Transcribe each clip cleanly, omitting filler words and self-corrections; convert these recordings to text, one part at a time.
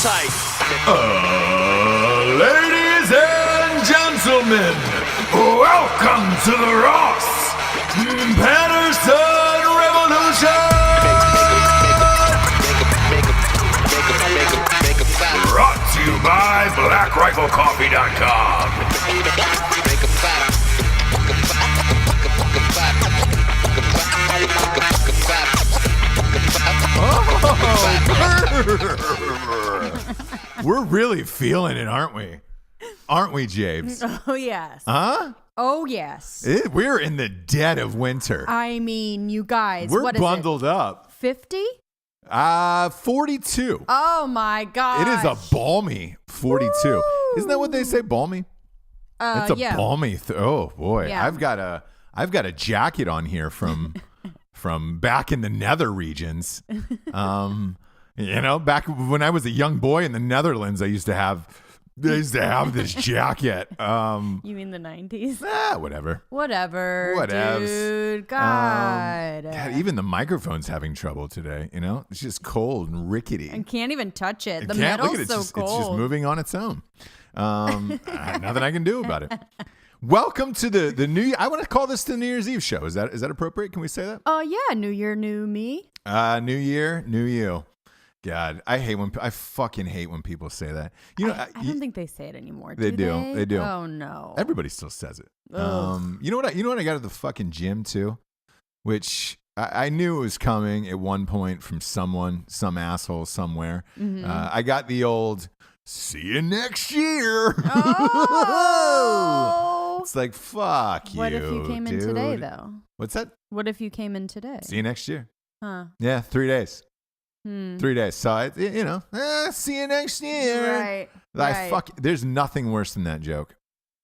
transvestite. Ladies and gentlemen, welcome to the Ross Patterson Revolution! Brought to you by BlackRifleCoffee.com. We're really feeling it, aren't we? Aren't we, James? Oh, yes. Huh? Oh, yes. We're in the dead of winter. I mean, you guys. We're what is bundled up. 50? 42. Oh, my God. It is a balmy 42. Woo! Isn't that what they say, balmy? It's a yeah. balmy. Oh, boy. Yeah. I've got a jacket on here from back in the nether regions. Back when I was a young boy in the Netherlands, I used to have this jacket. You mean the 90s? Whatever. Whatevs. Dude, God. God, even the microphone's having trouble today, It's just cold and rickety. I can't even touch it. The Look metal's at it. so cold. It's just moving on its own. Nothing I can do about it. Welcome to the New Year. I want to call this the New Year's Eve show. Is that appropriate? Can we say that? Yeah. New year, new me. New year, new you. God, I fucking hate when people say that. I don't think they say it anymore. They do. Oh no. Everybody still says it. Ugh. You know what I got at the fucking gym too, which I knew it was coming at one point from some asshole somewhere. Mm-hmm. I got the old "see you next year." Oh. It's like, fuck you. What if you came in today though? What's that? What if you came in today? See you next year. Huh. Yeah, 3 days. 3 days. So, see you next year. Right. There's nothing worse than that joke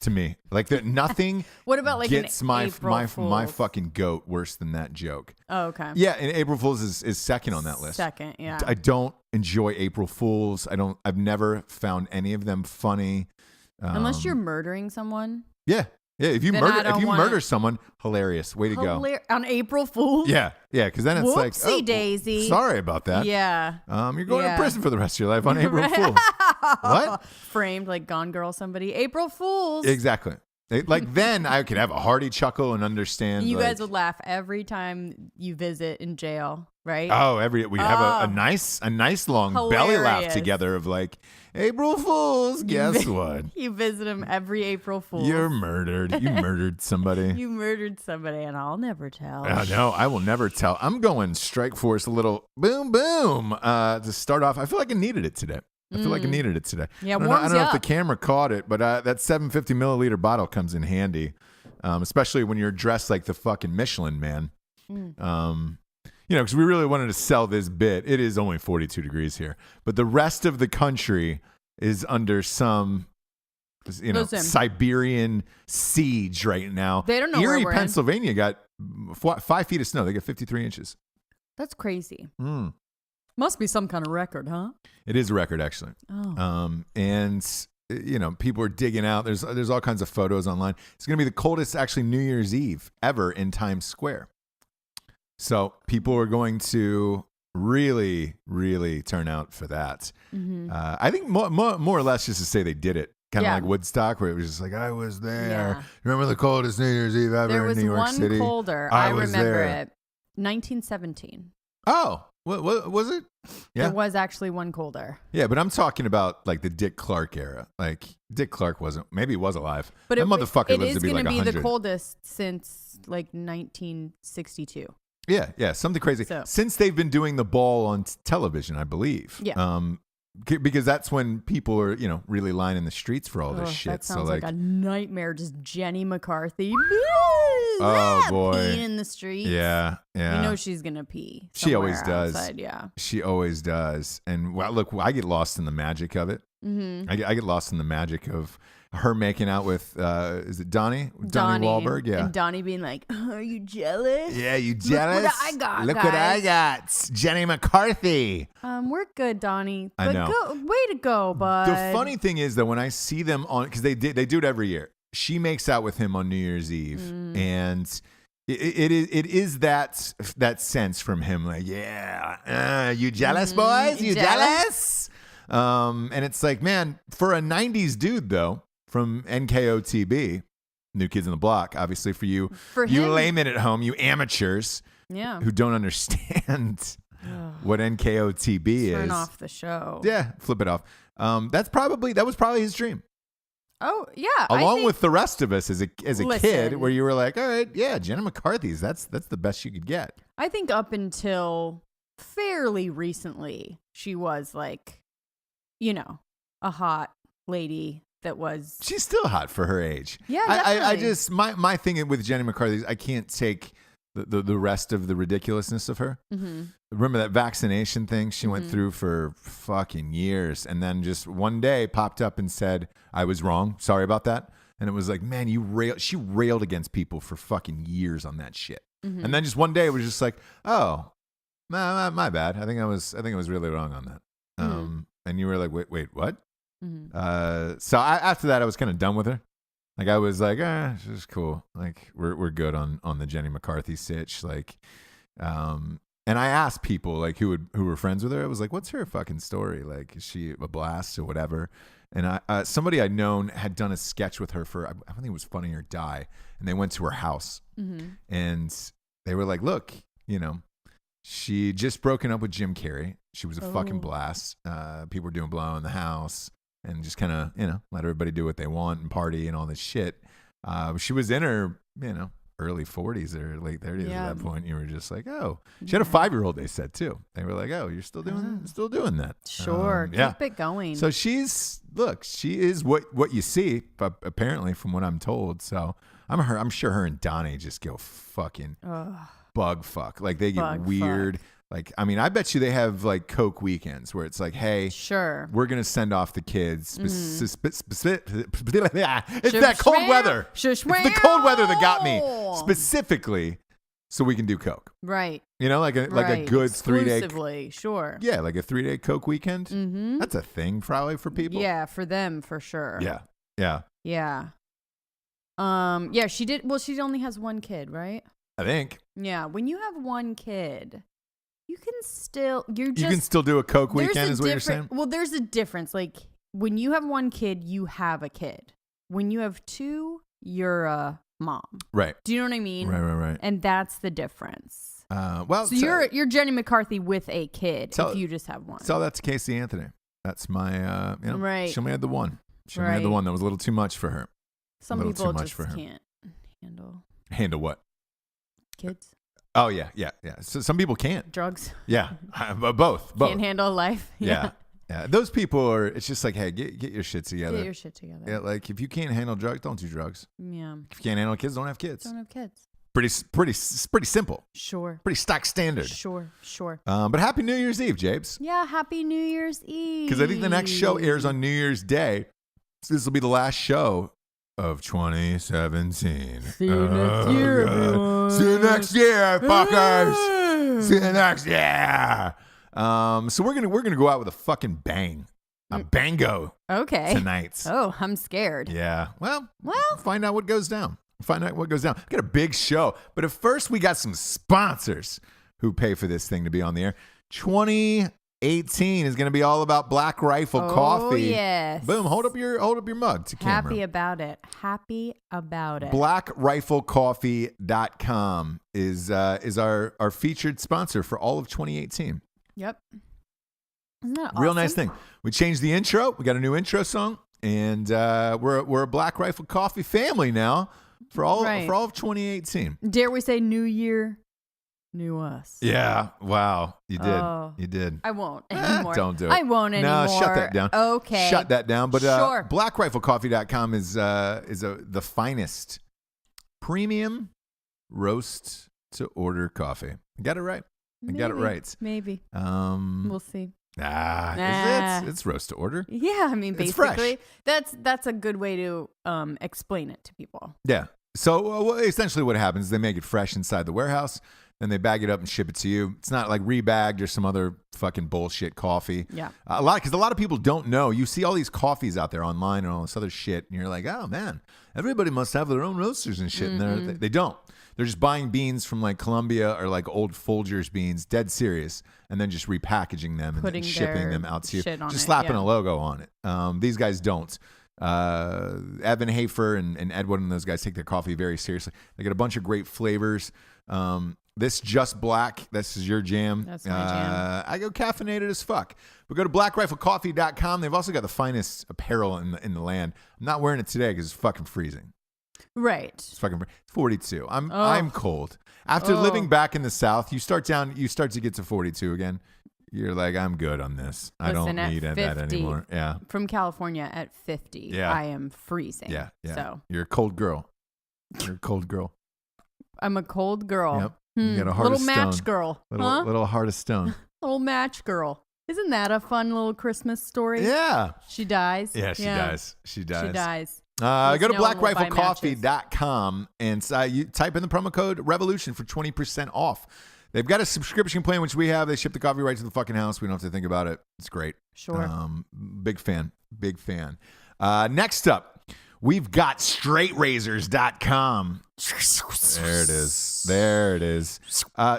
to me. Like, nothing What about like gets an my April Fool's? my fucking goat worse than that joke. Oh, okay. Yeah, and April Fool's is second on that list. Second, yeah. I don't enjoy April Fools. I've never found any of them funny. Unless you're murdering someone. Yeah. Yeah, if you Then murder someone, hilarious. Way to go. On April Fool's? Yeah, because then it's like, Whoopsie daisy. Sorry about that. Yeah. You're going to prison for the rest of your life on April Fool's. What? Framed like Gone Girl somebody. April Fool's. Exactly. Like then I could have a hearty chuckle and understand. And you guys would laugh every time you visit in jail, right? Oh, we have a nice long belly laugh Hilarious. together of like, April Fools. Guess what? You visit them every April Fool's. You're murdered. You murdered somebody. You murdered somebody, and I'll never tell. No, I will never tell. I'm going Strike Force a little boom boom to start off. I feel like I needed it today. Yeah, it I don't know if the camera caught it, but that 750 milliliter bottle comes in handy, especially when you're dressed like the fucking Michelin Man. Because we really wanted to sell this bit. It is only 42 degrees here, but the rest of the country is under some, Siberian siege right now. They don't know Erie, where we're Pennsylvania got 5 feet of snow. They got 53 inches. That's crazy. Must be some kind of record, huh? It is a record, actually. Oh. And people are digging out. There's all kinds of photos online. It's going to be the coldest, actually, New Year's Eve ever in Times Square. So people are going to really, really turn out for that. Mm-hmm. I think more or less just to say they did it. Kind of like Woodstock, where it was just like, I was there. Yeah. Remember the coldest New Year's Eve ever in New York City? There was one colder. I remember it. 1917. Oh, what was it? Yeah. There was actually one colder. Yeah, but I'm talking about like the Dick Clark era. Like Dick Clark maybe he was alive. But that motherfucker lives to be like 100. It is going to be the coldest since like 1962. Yeah, something crazy. So. Since they've been doing the ball on television, I believe. Yeah. Because that's when people are, really lining the streets for all this shit. That sounds like a nightmare. Just Jenny McCarthy. Oh boy, peeing in the streets. Yeah. You know she's gonna pee. She always does. Outside, yeah. She always does. And look, I get lost in the magic of it. Mm-hmm. I get lost in the magic of her making out with is it Donnie? Donnie Wahlberg, yeah. And Donnie being like, "Are you jealous? Yeah, you jealous? Look what I got. Look guys. what I got, Jenny McCarthy." We're good, Donnie. I know. Way to go, bud. The funny thing is that when I see them on, because they do it every year. She makes out with him on New Year's Eve, and it is that sense from him, like, yeah, you jealous, boys? You jealous? And it's like, man, for a 90s dude, though, from NKOTB, New Kids on the Block, obviously for you, you laymen at home, you amateurs who don't understand what NKOTB is. Turn off the show. Yeah, flip it off. That was probably his dream. Oh, yeah. Along with the rest of us as a kid, where you were like, all right, yeah, Jenna McCarthy's, that's the best you could get. I think up until fairly recently, she was like, a hot lady that was... She's still hot for her age. Yeah, definitely. I just, my thing with Jenna McCarthy is I can't take the rest of the ridiculousness of her. Mm-hmm. Remember that vaccination thing she went through for fucking years, and then just one day popped up and said, I was wrong. Sorry about that. And it was like, man, she railed against people for fucking years on that shit. Mm-hmm. And then just one day it was just like, oh, my bad. I think I was really wrong on that. Mm-hmm. And you were like, wait, what? Mm-hmm. So after that, I was kind of done with her. Like I was like, she's cool. Like we're good on the Jenny McCarthy sitch. Like, and I asked people like who were friends with her. I was like, what's her fucking story? Like, is she a blast or whatever? And somebody I'd known had done a sketch with her for, I think it was Funny or Die. And they went to her house and they were like, look, she just broken up with Jim Carrey. She was a fucking blast. People were doing blow in the house and just kind of, let everybody do what they want and party and all this shit. She was in her, early 40s or late 30s at that point. You were just like, oh, she had a 5-year-old. They said too. They were like, oh, you're still doing that. Sure, keep it going. So she is what you see, apparently from what I'm told. So I'm sure her and Donnie just go fucking bug fuck. Like they get weird. Fuck. Like, I mean, I bet you they have like Coke weekends where it's like, hey, sure, we're going to send off the kids. It's that cold weather. It's the cold weather that got me specifically so we can do Coke. Right. Like a good 3-day. Sure. Yeah, like a 3-day Coke weekend. Mm-hmm. That's a thing probably for people. Yeah, for them, for sure. Yeah. Yeah. Yeah. Yeah, she did. Well, she only has one kid, right? I think. Yeah. When you have one kid... You can still do a Coke weekend is what you're saying? Well, there's a difference. Like when you have one kid, you have a kid. When you have two, you're a mom. Right. Do you know what I mean? Right. And that's the difference. So you're Jenny McCarthy with a kid if you just have one. Tell that to Casey Anthony. That's my right. She only had the one. She only had the one that was a little too much for her. Some people just can't handle. Handle what? Kids. Oh, yeah. So some people can't. Drugs. Yeah, both. Can't handle life. Yeah. Those people it's just like, hey, get your shit together. Get your shit together. Yeah, like if you can't handle drugs, don't do drugs. Yeah. If you can't handle kids, don't have kids. Don't have kids. Pretty simple. Sure. Pretty stock standard. Sure. But happy New Year's Eve, Jabes. Yeah, happy New Year's Eve. Because I think the next show airs on New Year's Day. So this will be the last show of 2017. See you next year, everyone. See you next year, fuckers. See you next year. So we're gonna go out with a fucking bang, a bango. Okay. Tonight. Oh, I'm scared. Yeah. Well, find out what goes down. Got a big show, but at first we got some sponsors who pay for this thing to be on the air. 2018 is going to be all about Black Rifle Coffee. Yes. Boom. Hold up your mug to camera. Happy about it. BlackRifleCoffee.com is our featured sponsor for all of 2018. Yep. Isn't that awesome? Real nice thing. We changed the intro. We got a new intro song, and we're a Black Rifle Coffee family now for all of 2018. Dare we say New Year? New us. Yeah. Wow. You did. Oh, you did. I won't anymore. Don't do it. I won't anymore. No, shut that down. Okay. Shut that down. But sure. BlackRifleCoffee.com is the finest premium roast to order coffee. I got it right. I got it right. Maybe. We'll see. It's roast to order. Yeah, I mean, basically, that's a good way to explain it to people. Yeah. So essentially, what happens is they make it fresh inside the warehouse. Then they bag it up and ship it to you. It's not like rebagged or some other fucking bullshit coffee. Yeah. Because a lot of people don't know. You see all these coffees out there online and all this other shit, and you're like, oh man, everybody must have their own roasters and shit. And they don't. They're just buying beans from like Colombia or like old Folgers beans, dead serious, and then just repackaging them and then shipping them out to you. Just slapping a logo on it. These guys don't. Evan Hafer and Edwin and those guys take their coffee very seriously. They get a bunch of great flavors. This Just Black, this is your jam. That's my jam. I go caffeinated as fuck. But go to blackriflecoffee.com. They've also got the finest apparel in the land. I'm not wearing it today because it's fucking freezing. Right. It's fucking 42. I'm cold. After living back in the South, you start to get to 42 again. You're like, I'm good on this. I don't need that anymore. Yeah. From California at 50, I am freezing. Yeah. So you're a cold girl. I'm a cold girl. Yep. You got a heart of stone. Little match girl. Little heart of stone. Little match girl. Isn't that a fun little Christmas story? Yeah. She dies. Yeah, she dies. She dies. Go to blackriflecoffee.com and you type in the promo code REVOLUTION for 20% off. They've got a subscription plan, which we have. They ship the coffee right to the fucking house. We don't have to think about it. It's great. Sure. Big fan. Next up, we've got straightrazors.com. There it is.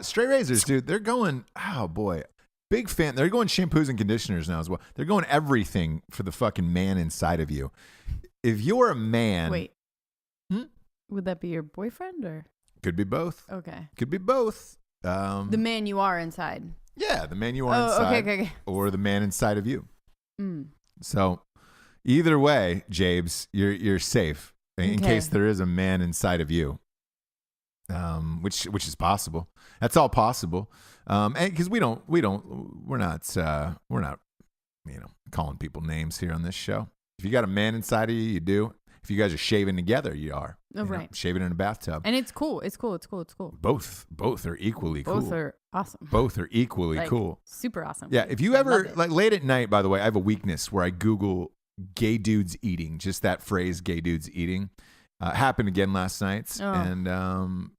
Straight Razors, dude, they're going, oh boy, big fan. They're going shampoos and conditioners now as well. They're going everything for the fucking man inside of you. If you're a man. Wait. Would that be your boyfriend or? Could be both. Okay. Could be both. The man you are inside. Yeah, the man you are inside. Okay. Or the man inside of you. So either way, Jabes, you're safe in case there is a man inside of you. Which is possible. That's all possible. And because we're not calling people names here on this show. If you got a man inside of you, you do. If you guys are shaving together, you are. Right. Shaving in a bathtub. And it's cool. It's cool. Both are equally cool. Both are awesome. Both are equally cool. Super awesome. Yeah. If you ever, like late at night, by the way, I have a weakness where I Google gay dudes eating, just that phrase, gay dudes eating. Happened again last night. And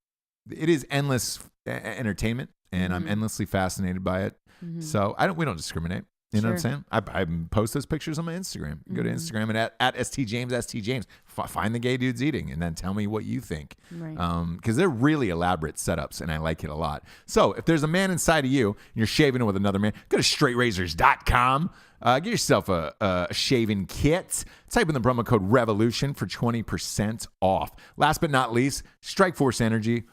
it is endless entertainment, and I'm endlessly fascinated by it. So we don't discriminate. You know what I'm saying? I post those pictures on my Instagram. You go to Instagram and at STJames, find the gay dudes eating, and then tell me what you think. Right. Because they're really elaborate setups, and I like it a lot. So if there's a man inside of you, and you're shaving it with another man, go to straightrazors.com. Get yourself a shaving kit. Type in the promo code REVOLUTION for 20% off. Last but not least, Strikeforce Energy.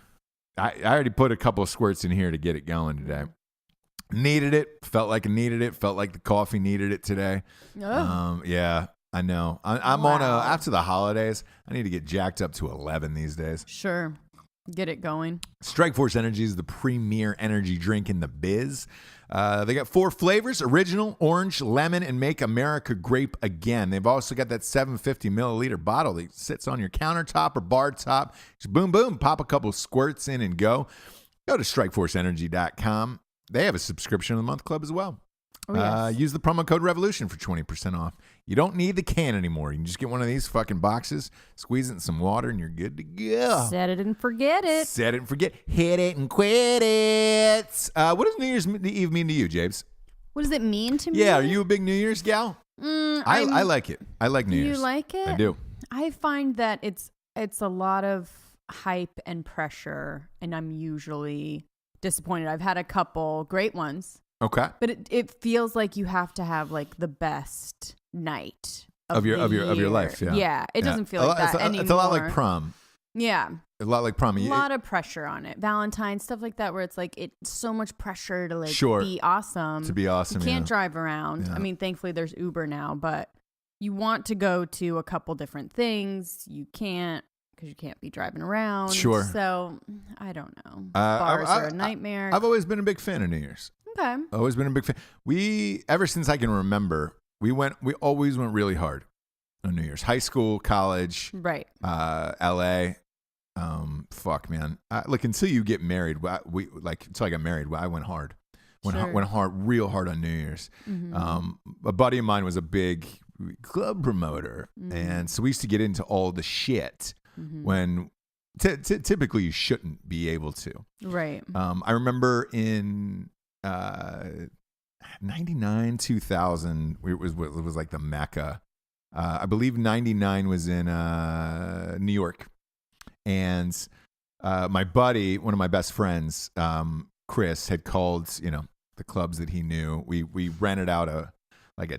I already put a couple of squirts in here to get it going today. Needed it. Felt like I needed it. Felt like the coffee needed it today. Yeah, I know. I'm on after the holidays, I need to get jacked up to 11 these days. Sure. Get it going. Strikeforce Energy is the premier energy drink in the biz. They got 4 flavors: original, orange, lemon, and Make America Grape Again. They've also got that 750 milliliter bottle that sits on your countertop or bar top. Just boom, boom, pop a couple squirts in and go. Go to strikeforceenergy.com. They have a subscription of the month club as well. Oh, yes. Use the promo code REVOLUTION for 20% off. You don't need the can anymore. You can just get one of these fucking boxes, squeeze it in some water, and you're good to go. Set it and forget it. Set it and forget. Hit it and quit it. What does New Year's Eve mean to you, Jabes? What does it mean to me? Yeah, are you a big New Year's gal? I like it. I like New Year's. You like it? I do. I find that it's a lot of hype and pressure, and I'm usually disappointed. I've had a couple great ones. Okay. But it feels like you have to have like the best night of your life. Yeah. Yeah. It doesn't feel like that anymore. It's a lot like prom. Yeah. A lot like prom. A lot of pressure on it. Valentine's, stuff like that, where it's like it's so much pressure to like be awesome. To be awesome. You can't drive around. Yeah. I mean, thankfully there's Uber now, but you want to go to a couple different things. You can't, because you can't be driving around. Sure. So I don't know. Bars are a nightmare. I've always been a big fan of New Year's. Okay. Always been a big fan. Ever since I can remember, we always went really hard on New Year's. High school, college, right? LA. Fuck, man. Until you get married, until I got married, I went hard. Went hard, real hard on New Year's. Mm-hmm. A buddy of mine was a big club promoter, and so we used to get into all the shit when typically you shouldn't be able to. Right. I remember in 99, 2000, it was like the Mecca. I believe 99 was in New York, and my buddy, one of my best friends, Chris, had called, the clubs that he knew. We rented out a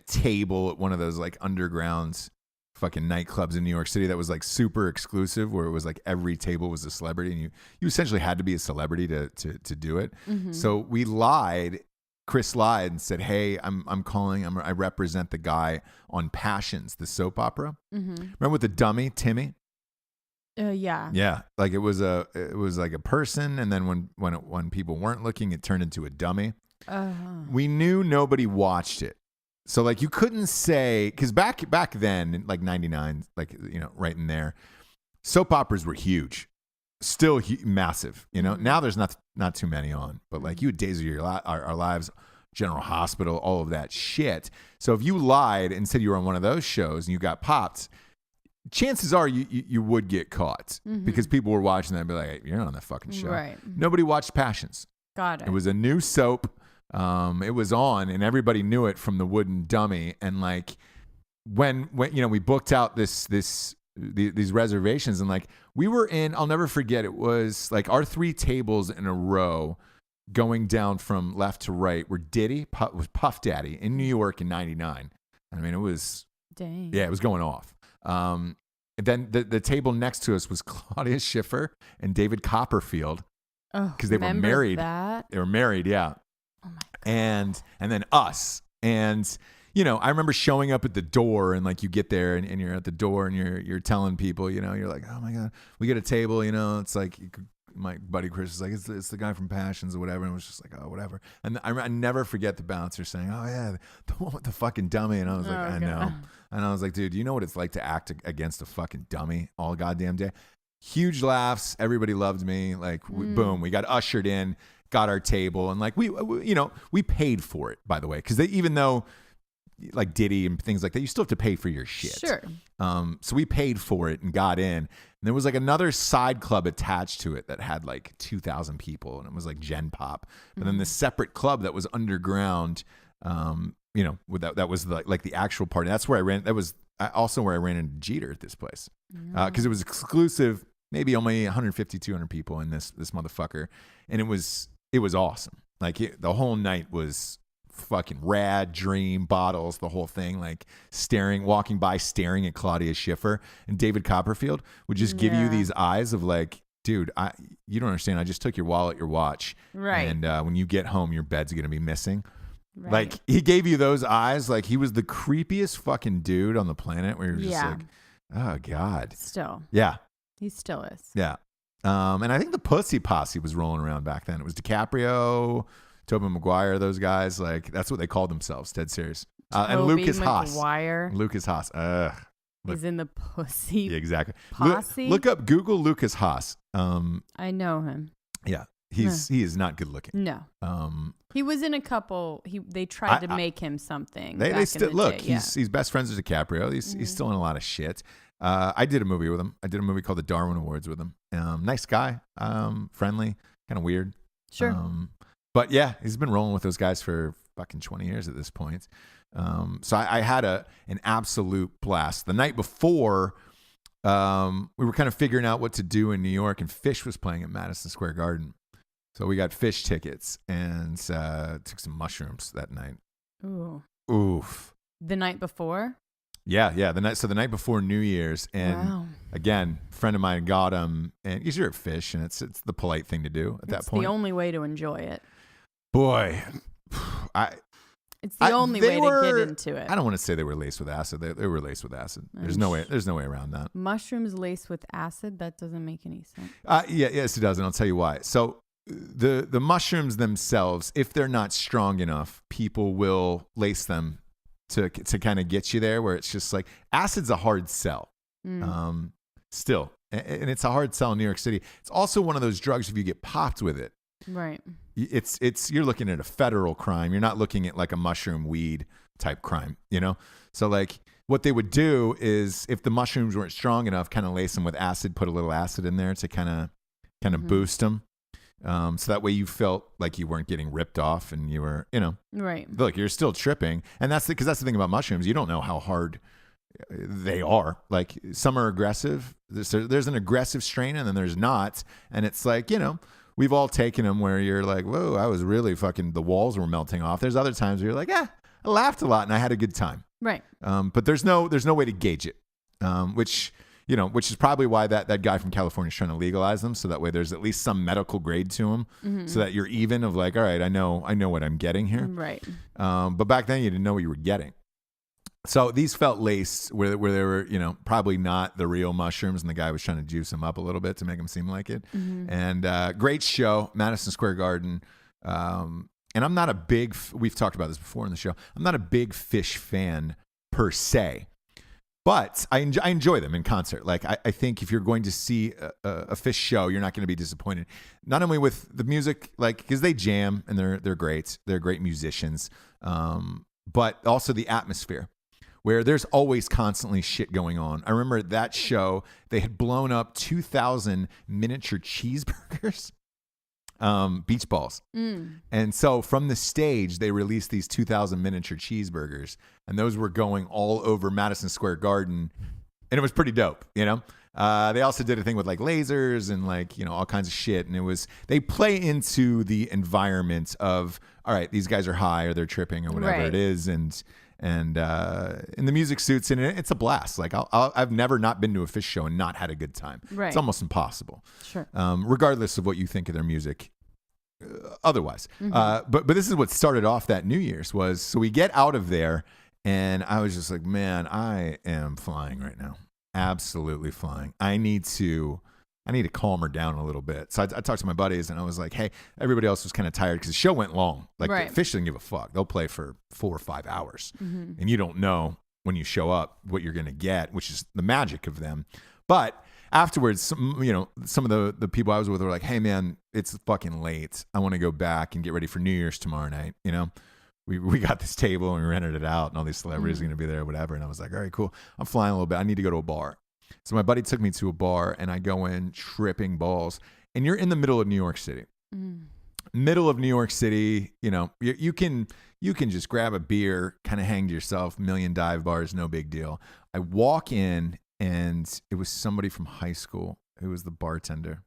table at one of those like underground fucking nightclubs in New York City that was like super exclusive, where it was like every table was a celebrity, and you essentially had to be a celebrity to do it. Mm-hmm. So we lied. Chris lied and said, "Hey, I'm calling. I represent the guy on Passions, the soap opera. Mm-hmm. Remember with the dummy Timmy? Yeah. Like it was like a person, and then when people weren't looking, it turned into a dummy. We knew nobody watched it, so like you couldn't say, because back then, like 99, like right in there, soap operas were huge, still massive. Now there's not too many on, but like you had Days of Our Lives, General Hospital, all of that shit. So if you lied and said you were on one of those shows and you got popped, chances are you would get caught, because people were watching that and be like, hey, you're not on that fucking show. Right. Nobody watched Passions. Got it. It was a new soap. It was on, and everybody knew it from the wooden dummy. And like when we booked out these reservations, and like we were in, I'll never forget, it was like our 3 tables in a row going down from left to right were was Puff Daddy in New York in 99. I mean, it was, dang. Yeah, it was going off. And then the table next to us was Claudia Schiffer and David Copperfield, because they were married. They were married, yeah. Oh my God. And then us. And I remember showing up at the door, and like you get there and you're at the door and you're telling people, you're like, oh my God, we get a table, it's like my buddy Chris is like, it's the guy from Passions or whatever, and it was just like, oh, whatever. And I never forget the bouncer saying, oh yeah, the one with the fucking dummy. And I was like, I know. And I was like, dude, you know what it's like to act against a fucking dummy all goddamn day? Huge laughs. Everybody loved me. Like, boom, we got ushered in, got our table, and like we paid for it, by the way, because even though like Diddy and things like that, you still have to pay for your shit. Sure. So we paid for it and got in. And there was like another side club attached to it that had like 2,000 people, and it was like Gen Pop. But then this separate club that was underground, that was like the actual party. That's where I ran. That was also where I ran into Jeter at this place, because it was exclusive. Maybe only 150, 200 people in this motherfucker, and it was awesome. Like the whole night was fucking rad, dream, bottles, the whole thing, like walking by, staring at Claudia Schiffer, and David Copperfield would just give you these eyes of like, dude, you don't understand. I just took your wallet, your watch. Right. And when you get home, your bed's going to be missing. Right. Like he gave you those eyes. Like he was the creepiest fucking dude on the planet, where you're just like, oh God. Still. Yeah. He still is. Yeah. And I think the Pussy Posse was rolling around back then. It was DiCaprio, Tobey Maguire, those guys. Like that's what they called themselves, dead serious. And Lucas Haas. Lucas Haas. Is in the Pussy. Yeah, exactly. Posse. Google Lucas Haas. I know him. Yeah. He is not good looking. No. He was in a couple. They tried to make him something. They still look. He's best friends with DiCaprio. He's still in a lot of shit. I did a movie with him. I did a movie called The Darwin Awards with him. Nice guy, friendly, kind of weird. Sure. But yeah, he's been rolling with those guys for fucking 20 years at this point. So I had an absolute blast. The night before, we were kind of figuring out what to do in New York, and Fish was playing at Madison Square Garden. So we got Fish tickets and took some mushrooms that night. Ooh. Oof. The night before? Yeah. The night before New Year's, and again, a friend of mine got them, and you're at Fish, and it's the polite thing to do at that point. It's the only way to enjoy it. Boy, it's the only way to get into it. I don't want to say they were laced with acid. They were laced with acid. There's no way around that. Mushrooms laced with acid? That doesn't make any sense. Yes, it does, and I'll tell you why. So the mushrooms themselves, if they're not strong enough, people will lace them to kind of get you there, where it's just like acid's a hard sell. Still, and it's a hard sell in New York City. It's also one of those drugs, if you get popped with it, right, it's you're looking at a federal crime. You're not looking at like a mushroom weed type crime, So like what they would do is, if the mushrooms weren't strong enough, kind of lace them with acid, put a little acid in there to kind of boost them. So that way you felt like you weren't getting ripped off, and you were, right. Look, you're still tripping. And because that's the thing about mushrooms. You don't know how hard they are. Like, some are aggressive. There's an aggressive strain, and then there's not. And it's like, we've all taken them where you're like, whoa, I was really fucking, the walls were melting off. There's other times where you're like, I laughed a lot and I had a good time. Right. But there's no way to gauge it, which is probably why that guy from California is trying to legalize them. So that way there's at least some medical grade to them, so that you're even of like, all right, I know what I'm getting here. Right. But back then you didn't know what you were getting. So these felt laced where they were, probably not the real mushrooms, and the guy was trying to juice them up a little bit to make them seem like it. And great show, Madison Square Garden. And I'm not a big, we've talked about this before in the show, I'm not a big Fish fan per se, but I enjoy them in concert. Like, I think if you're going to see a Fish show, you're not going to be disappointed. Not only with the music, like, because they jam and they're great. They're great musicians, but also the atmosphere, where there's always constantly shit going on. I remember at that show, they had blown up 2,000 miniature cheeseburgers, beach balls. And so from the stage, they released these 2,000 miniature cheeseburgers, and those were going all over Madison Square Garden, and it was pretty dope, They also did a thing with like lasers and like, all kinds of shit. And they play into the environment of, all right, these guys are high or they're tripping or whatever it is. And the music suits, and it's a blast. Like, I've never not been to a Fish show and not had a good time. Right. It's almost impossible. Sure. Regardless of what you think of their music. Otherwise, but this is what started off that New Year's was. So we get out of there, and I was just like, man, I am flying right now, absolutely flying. I need to calm her down a little bit. So I talked to my buddies, and I was like, hey, everybody else was kind of tired because the show went long. Like, the Fish didn't give a fuck. They'll play for 4 or 5 hours, and you don't know when you show up what you're going to get, which is the magic of them. But afterwards, some of the people I was with were like, hey, man, it's fucking late. I want to go back and get ready for New Year's tomorrow night. We got this table and we rented it out, and all these celebrities are going to be there, whatever. And I was like, all right, cool. I'm flying a little bit. I need to go to a bar. So my buddy took me to a bar, and I go in tripping balls. And you're in the middle of New York City. Middle of New York City, you can just grab a beer, kind of hang to yourself, million dive bars, no big deal. I walk in, and it was somebody from high school who was the bartender.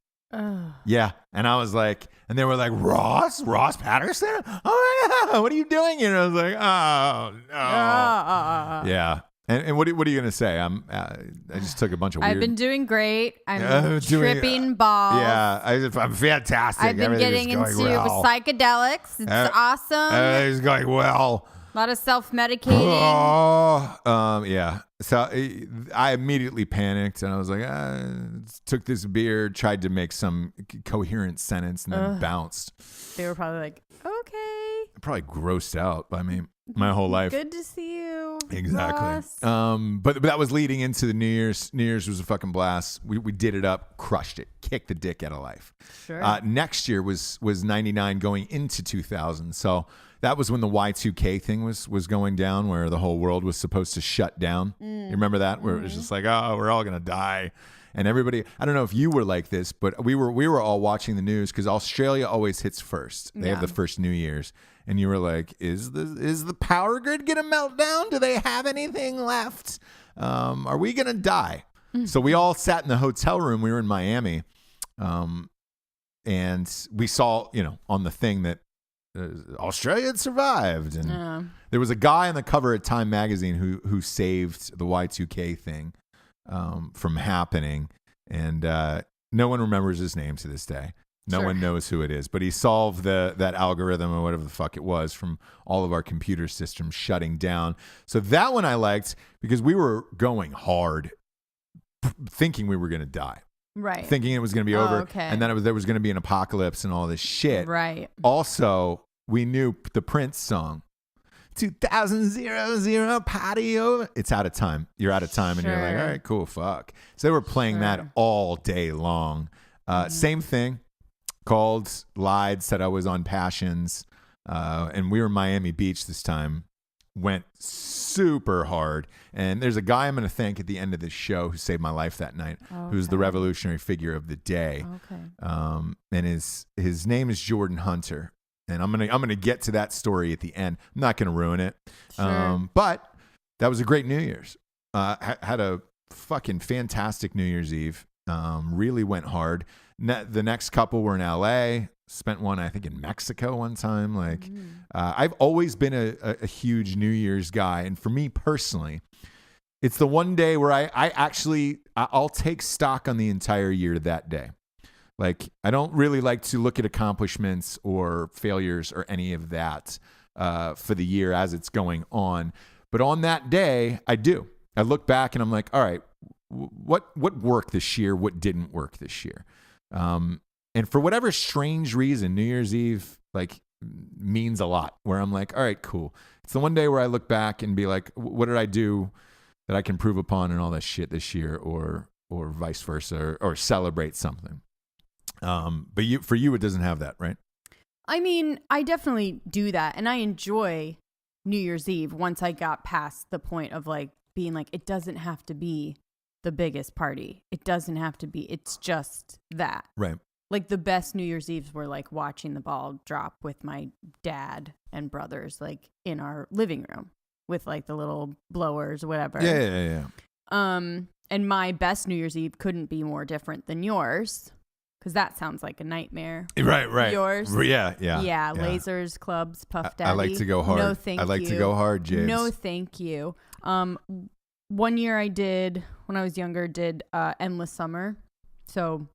Yeah. And I was like, and they were like, Ross Patterson? Oh my God, what are you doing here? And I was like, oh no. Yeah. And what are you going to say? I just took a bunch of weird... I've been doing great. I'm tripping balls. Yeah, I'm fantastic. I've been getting into psychedelics. It's awesome. It's going well. A lot of self-medicating. Yeah. So I immediately panicked, and I was like, took this beer, tried to make some coherent sentence, and then bounced. They were probably like, okay. Probably grossed out by me my whole life. Good to see you. Exactly. Ross. But that was leading into the New Year's. New Year's was a fucking blast. We did it up, crushed it, kicked the dick out of life. Sure. Next year was 99 going into 2000. So that was when the Y2K thing was going down, where the whole world was supposed to shut down. You remember that? Where it was just like, oh, we're all going to die. And everybody, I don't know if you were like this, but we were all watching the news because Australia always hits first. They have the first New Year's. And you were like, is the power grid going to melt down? Do they have anything left? Are we going to die? So we all sat in the hotel room. We were in Miami. And we saw, on the thing that Australia had survived. And there was a guy on the cover of Time magazine who saved the Y2K thing from happening. And no one remembers his name to this day. No one knows who it is, but he solved that algorithm or whatever the fuck it was from all of our computer systems shutting down. So that one I liked because we were going hard, thinking we were going to die. Right. Thinking it was going to be over. Okay. And then there was going to be an apocalypse and all this shit. Right. Also, we knew the Prince song. 2000 patio. It's out of time. You're out of time. And you're like, all right, cool, fuck. So they were playing that all day long. Same thing. Called, lied, said I was on Passions. And we were in Miami Beach this time. Went super hard. And there's a guy I'm going to thank at the end of this show who saved my life that night, who's the revolutionary figure of the day. Okay. And his name is Jordan Hunter. And I'm gonna get to that story at the end. I'm not gonna ruin it. Sure. But that was a great New Year's. had a fucking fantastic New Year's Eve. Really went hard. The next couple were in LA. Spent one, I think, in Mexico one time. Like, I've always been a huge New Year's guy. And for me personally, it's the one day where I'll take stock on the entire year that day. Like, I don't really like to look at accomplishments or failures or any of that for the year as it's going on. But on that day, I do. I look back and I'm like, all right, what worked this year? What didn't work this year? And for whatever strange reason, New Year's Eve like means a lot, where I'm like, all right, cool. It's the one day where I look back and be like, what did I do that I can improve upon and all that shit this year, or vice versa, or celebrate something. But for you, it doesn't have that, right? I mean, I definitely do that. And I enjoy New Year's Eve once I got past the point of like being like, it doesn't have to be the biggest party. It doesn't have to be. It's just that. Right. Like the best New Year's Eves were like watching the ball drop with my dad and brothers, like in our living room with like the little blowers or whatever. Yeah. And my best New Year's Eve couldn't be more different than yours, because that sounds like a nightmare. Right. Yours. Yeah. Lasers, clubs, Puff Daddy. I like to go hard. No, thank you. I like to go hard, James. No, thank you. One year I did, when I was younger, Endless Summer. So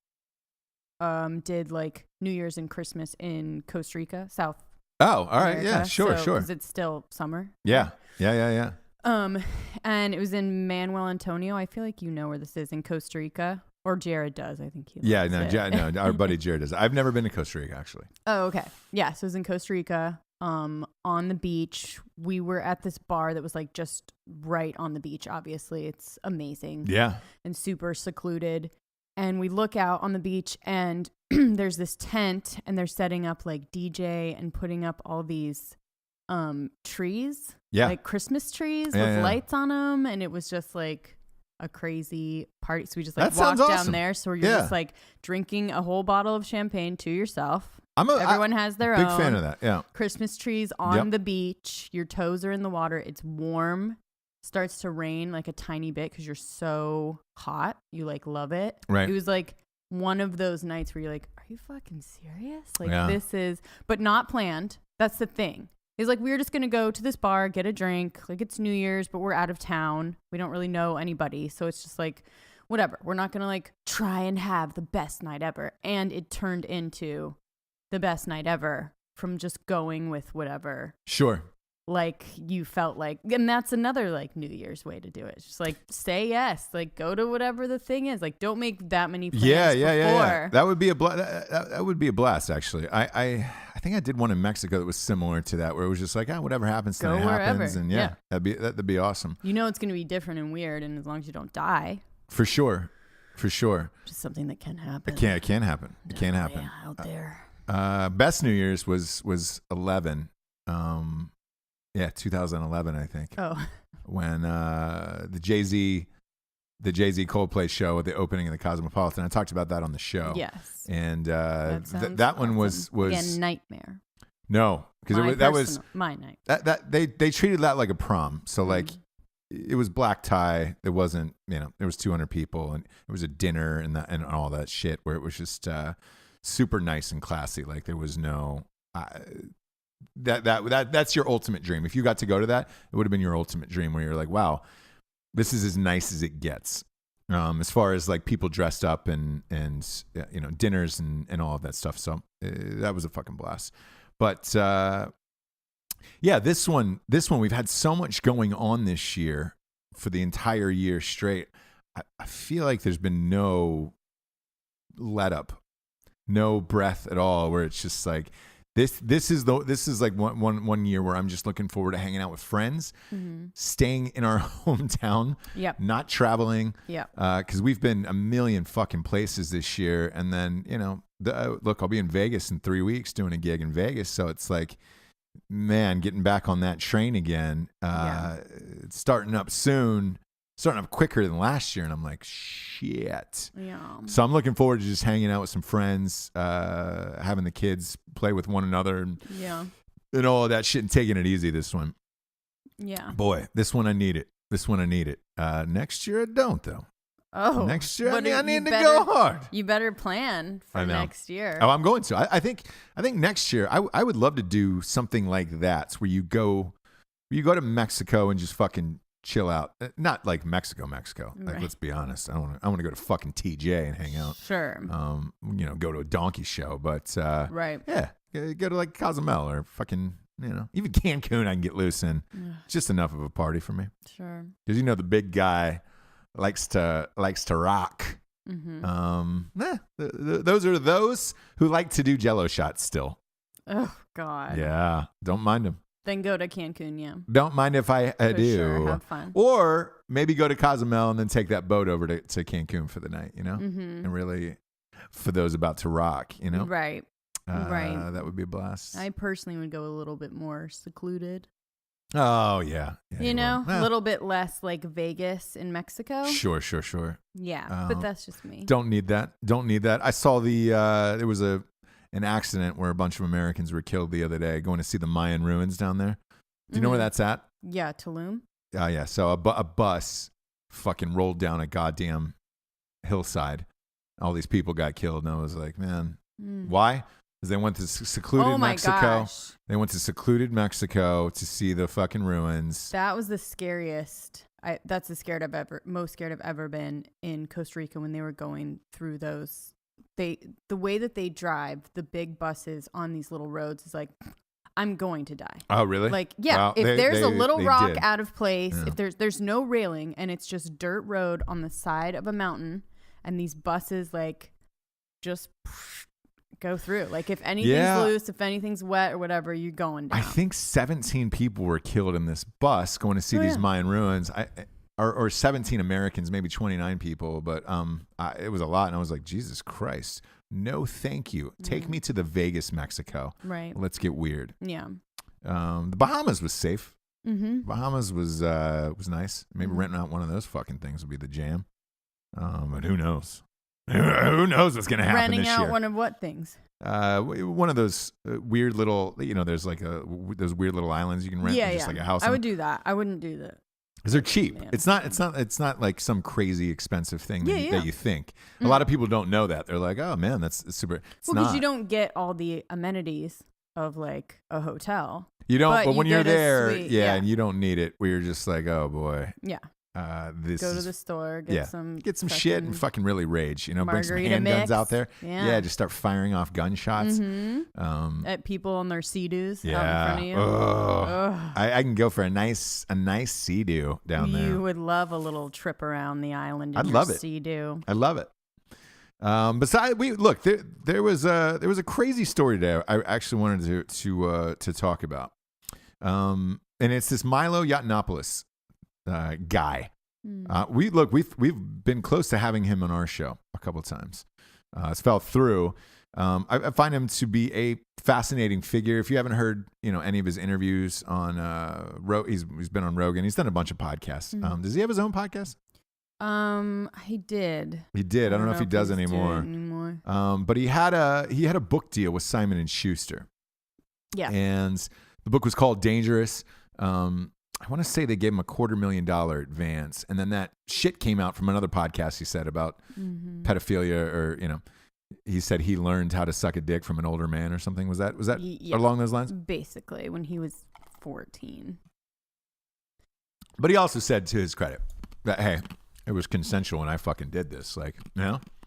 did like New Year's and Christmas in Costa Rica, South. Oh, all right. America. Yeah, sure. Because it's still summer. Yeah. And it was in Manuel Antonio. I feel like you know where this is, in Costa Rica. Or Jared does. I think he likes it. No, our buddy Jared does. I've never been to Costa Rica, actually. Oh, okay. Yeah, so it was in Costa Rica, on the beach. We were at this bar that was like just right on the beach, obviously. It's amazing. Yeah. And super secluded. And we look out on the beach and there's this tent and they're setting up like DJ and putting up all these trees. Yeah. Like Christmas trees with lights on them. And it was just like a crazy party. So we just like walked down there. So you're just like drinking a whole bottle of champagne to yourself. Everyone has their own. Big fan of that. Yeah. Christmas trees on the beach. Your toes are in the water. It's warm. Starts to rain like a tiny bit because you're so hot. You like love it. Right. It was like one of those nights where you're like, are you fucking serious? Like this is, but not planned. That's the thing. He's like, we're just going to go to this bar, get a drink. Like, it's New Year's, but we're out of town. We don't really know anybody. So it's just like, whatever. We're not going to like try and have the best night ever. And it turned into the best night ever from just going with whatever. Sure. Like you felt like, and that's another like New Year's way to do it. It's just like, say yes, like go to whatever the thing is. Like, don't make that many plans before. That would be that would be a blast, actually. I think I did one in Mexico that was similar to that, where it was just like, whatever happens, then it happens, and that'd be awesome. You know, it's going to be different and weird, and as long as you don't die, for sure. Just something that can happen. It can happen. It can happen. Yeah, out there. Best New Year's was 11. 2011, I think. Oh. When the Jay-Z Coldplay show at the opening of the Cosmopolitan. I talked about that on the show. Yes. And that one was again, nightmare. No, because that was my night. That they treated that like a prom. So like it was black tie. It wasn't, there was 200 people and it was a dinner and all that shit, where it was just super nice and classy. Like there was no that's your ultimate dream. If you got to go to that, it would have been your ultimate dream, where you're like, wow, this is as nice as it gets. As far as like people dressed up and dinners and all of that stuff. So that was a fucking blast. But this one we've had so much going on this year for the entire year straight. I feel like there's been no let up, no breath at all, where it's just like, This is like one year where I'm just looking forward to hanging out with friends, staying in our hometown, not traveling, because we've been a million fucking places this year, and then look, I'll be in Vegas in 3 weeks doing a gig in Vegas, so it's like, man, getting back on that train again, it's starting up soon. Starting up quicker than last year, and I'm like, shit. Yeah. So I'm looking forward to just hanging out with some friends, having the kids play with one another, and all of that shit, and taking it easy this one. Yeah. Boy, this one I need it. This one I need it. Next year I don't though. Oh, next year I need to go hard. You better plan for next year. Oh, I'm going to. I think next year I would love to do something like that, where you go to Mexico and just fucking chill out. Not like Mexico. Like, right. Let's be honest. I want to go to fucking TJ and hang out. Sure. Go to a donkey show, but right. Yeah, go to like Cozumel or fucking, even Cancun. I can get loose in. It's just enough of a party for me. Sure. Because the big guy likes to rock. Mm-hmm. Those are those who like to do Jello shots still. Oh God. Yeah, don't mind them. Then go to Cancun, yeah. Don't mind if I do. Sure, have fun. Or maybe go to Cozumel and then take that boat over to Cancun for the night, Mm-hmm. And really, for those about to rock, Right. Right. That would be a blast. I personally would go a little bit more secluded. Oh, yeah. A little bit less like Vegas in Mexico. Sure. Yeah, but that's just me. Don't need that. I saw there was an accident where a bunch of Americans were killed the other day going to see the Mayan ruins down there. Do you know where that's at? Yeah, Tulum. Yeah. So a bus fucking rolled down a goddamn hillside. All these people got killed, and I was like, man, why? Because they went to secluded Mexico. Gosh. They went to secluded Mexico to see the fucking ruins. That was the scariest. That's the most scared I've ever been in Costa Rica when they were going through those. The way that they drive the big buses on these little roads is like, I'm going to die. Oh, really? Like, yeah. Well, if there's a little rock out of place, yeah. if there's no railing and it's just dirt road on the side of a mountain, and these buses like just go through. Like if anything's loose, if anything's wet or whatever, you're going down. I think 17 people were killed in this bus going to see these Mayan ruins. Or 17 Americans, maybe 29 people, but it was a lot. And I was like, Jesus Christ, no thank you. Take me to the Vegas, Mexico. Right. Let's get weird. Yeah. The Bahamas was safe. Mm-hmm. Bahamas was nice. Maybe renting out one of those fucking things would be the jam. But who knows? Who knows what's going to happen Renting this out year? one of what things? One of those weird little, there's like those weird little islands you can rent. Yeah, just like a house. I would do that. I wouldn't do that. Because they're cheap. Yeah. It's not like some crazy expensive thing that you think. A lot of people don't know that. They're like, oh man, that's super. Because you don't get all the amenities of like a hotel. You don't, but when you're there, suite, and you don't need it, we're just like, oh boy. Yeah. Go to the store, get some shit and fucking really rage. Bring some handguns out there. Yeah. Just start firing off gunshots at people on their Sea-Doos out in front of you. I can go for a nice Sea-Doo down there. You would love a little trip around the island. I'd love it. Sea-Doo. I love it. Besides, there was a crazy story today I actually wanted to talk about. And it's this Milo Yacht guy. We've been close to having him on our show a couple of times. It's fell through. I find him to be a fascinating figure. If you haven't heard, any of his interviews on he's been on Rogan. He's done a bunch of podcasts. Does he have his own podcast? He did. He did. I don't know if he does anymore. But he had a book deal with Simon and Schuster. Yeah. And the book was called Dangerous. I want to say they gave him $250,000 advance. And then that shit came out from another podcast he said about pedophilia, or, he said he learned how to suck a dick from an older man or something. Was that along those lines? Basically, when he was 14. But he also said, to his credit, that, hey, it was consensual and I fucking did this. Like,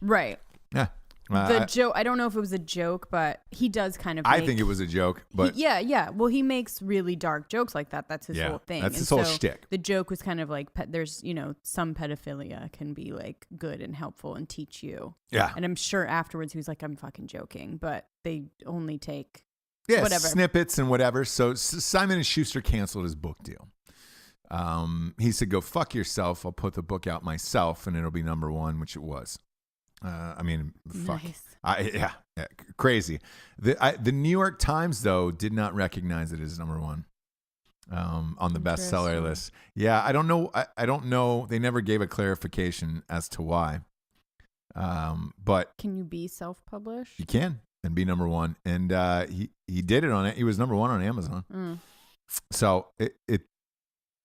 Right. Yeah. The joke, I don't know if it was a joke, but he does kind of I think it was a joke, but yeah. Well, he makes really dark jokes like that. That's his whole thing. That's his whole shtick. The joke was kind of like, there's, some pedophilia can be like good and helpful and teach you. Yeah. And I'm sure afterwards he was like, I'm fucking joking, but they only take whatever snippets and whatever. So Simon and Schuster canceled his book deal. He said, go fuck yourself. I'll put the book out myself and it'll be #1, which it was. Fuck. Nice. Crazy. The New York Times, though, did not recognize it as #1 on the bestseller list. Yeah, I don't know. I don't know. They never gave a clarification as to why. But can you be self-published? You can and be #1, and he did it on it. He was #1 on Amazon. So it